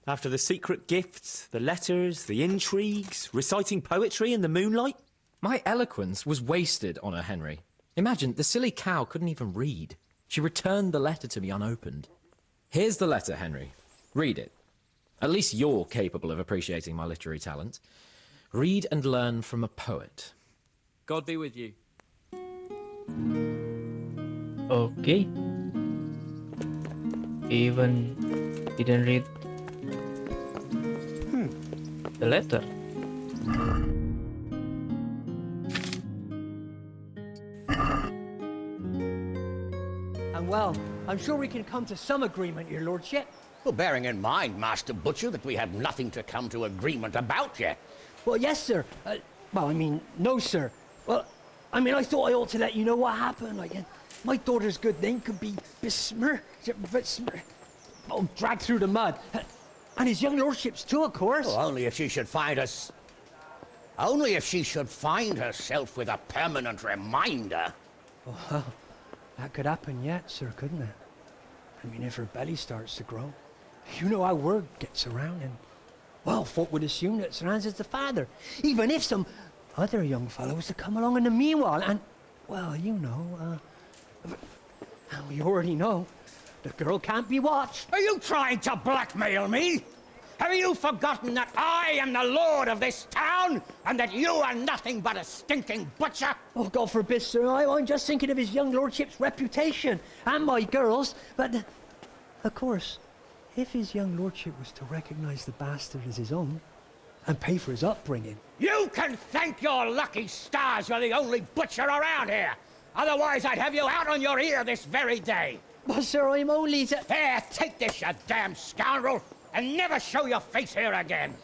After the secret gifts, the letters, the intrigues, reciting poetry in the moonlight.
My eloquence was wasted on her, Henry. Imagine, the silly cow couldn't even read. She returned the letter to me unopened. Here's the letter, Henry. Read it. At least you're capable of appreciating my literary talent. Read and learn from a poet. God be with you.
Okay. Even didn't read the letter.
And well, I'm sure we can come to some agreement, your lordship.
Well, bearing in mind, Master Butcher, that we have nothing to come to agreement about yet.
Well, yes, sir. No, sir. Well, I thought I ought to let you know what happened. My daughter's good name could be dragged through the mud. And his young lordship's too, of course.
Well, only if she should find us... Only if she should find herself with a permanent reminder.
Well, that could happen yet, sir, couldn't it? If her belly starts to grow. You know how word gets around, and... Well, folk would assume that Sir Hans is the father, even if some other young fellow was to come along in the meanwhile, and... Well, you know, we already know. The girl can't be watched.
Are you trying to blackmail me? Have you forgotten that I am the lord of this town, and that you are nothing but a stinking butcher?
Oh, God forbid, sir. I'm just thinking of his young lordship's reputation, and my girl's, but... Of course, if his young lordship was to recognize the bastard as his own, and pay for his upbringing...
You can thank your lucky stars you're the only butcher around here! Otherwise, I'd have you out on your ear this very day!
But, sir, I'm only...
Here, take this, you damn scoundrel, and never show your face here again!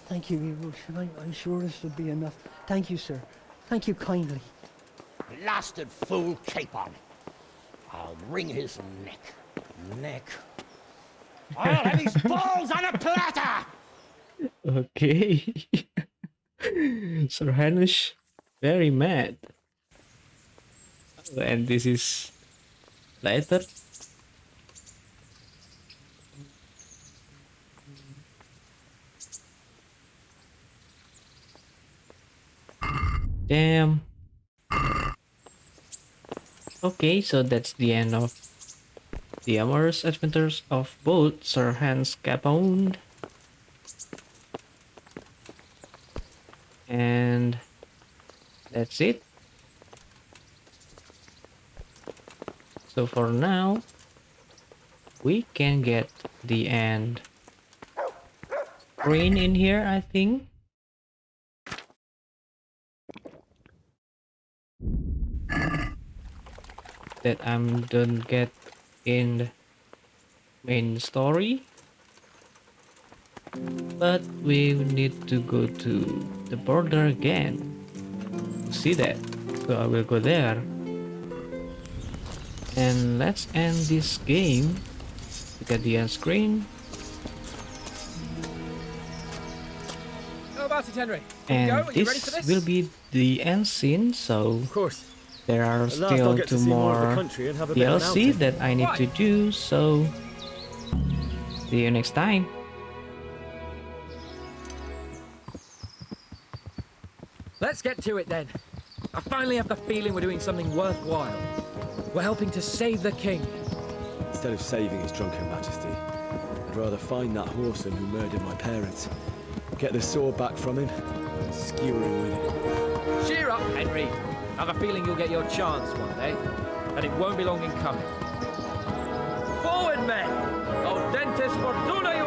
Thank you, your lordship. I'm sure this will be enough. Thank you, sir. Thank you kindly.
Blasted fool Capon. I'll wring his neck. I'll have his balls on a platter!
Okay. Sir Hamish, very mad. And this is later. Damn. Okay, so that's the end of the amorous adventures of both Sir Hans Capon and that's it. So for now, we can get the end screen in here, I think. That don't get in the main story. But we need to go to the border again to see that. So I will go there. And let's end this game. Look at the end screen.
How about it, Henry?
And this will be the end scene, so
of course.
There are still 2 more DLC that I need to do, so see you next time.
Let's get to it then. I finally have the feeling we're doing something worthwhile. We're helping to save the king.
Instead of saving his drunken majesty, I'd rather find that horseman who murdered my parents, get the sword back from him, and skewer him with it.
Cheer up, Henry. I have a feeling you'll get your chance one day, and it won't be long in coming. Forward, men! Audentes fortuna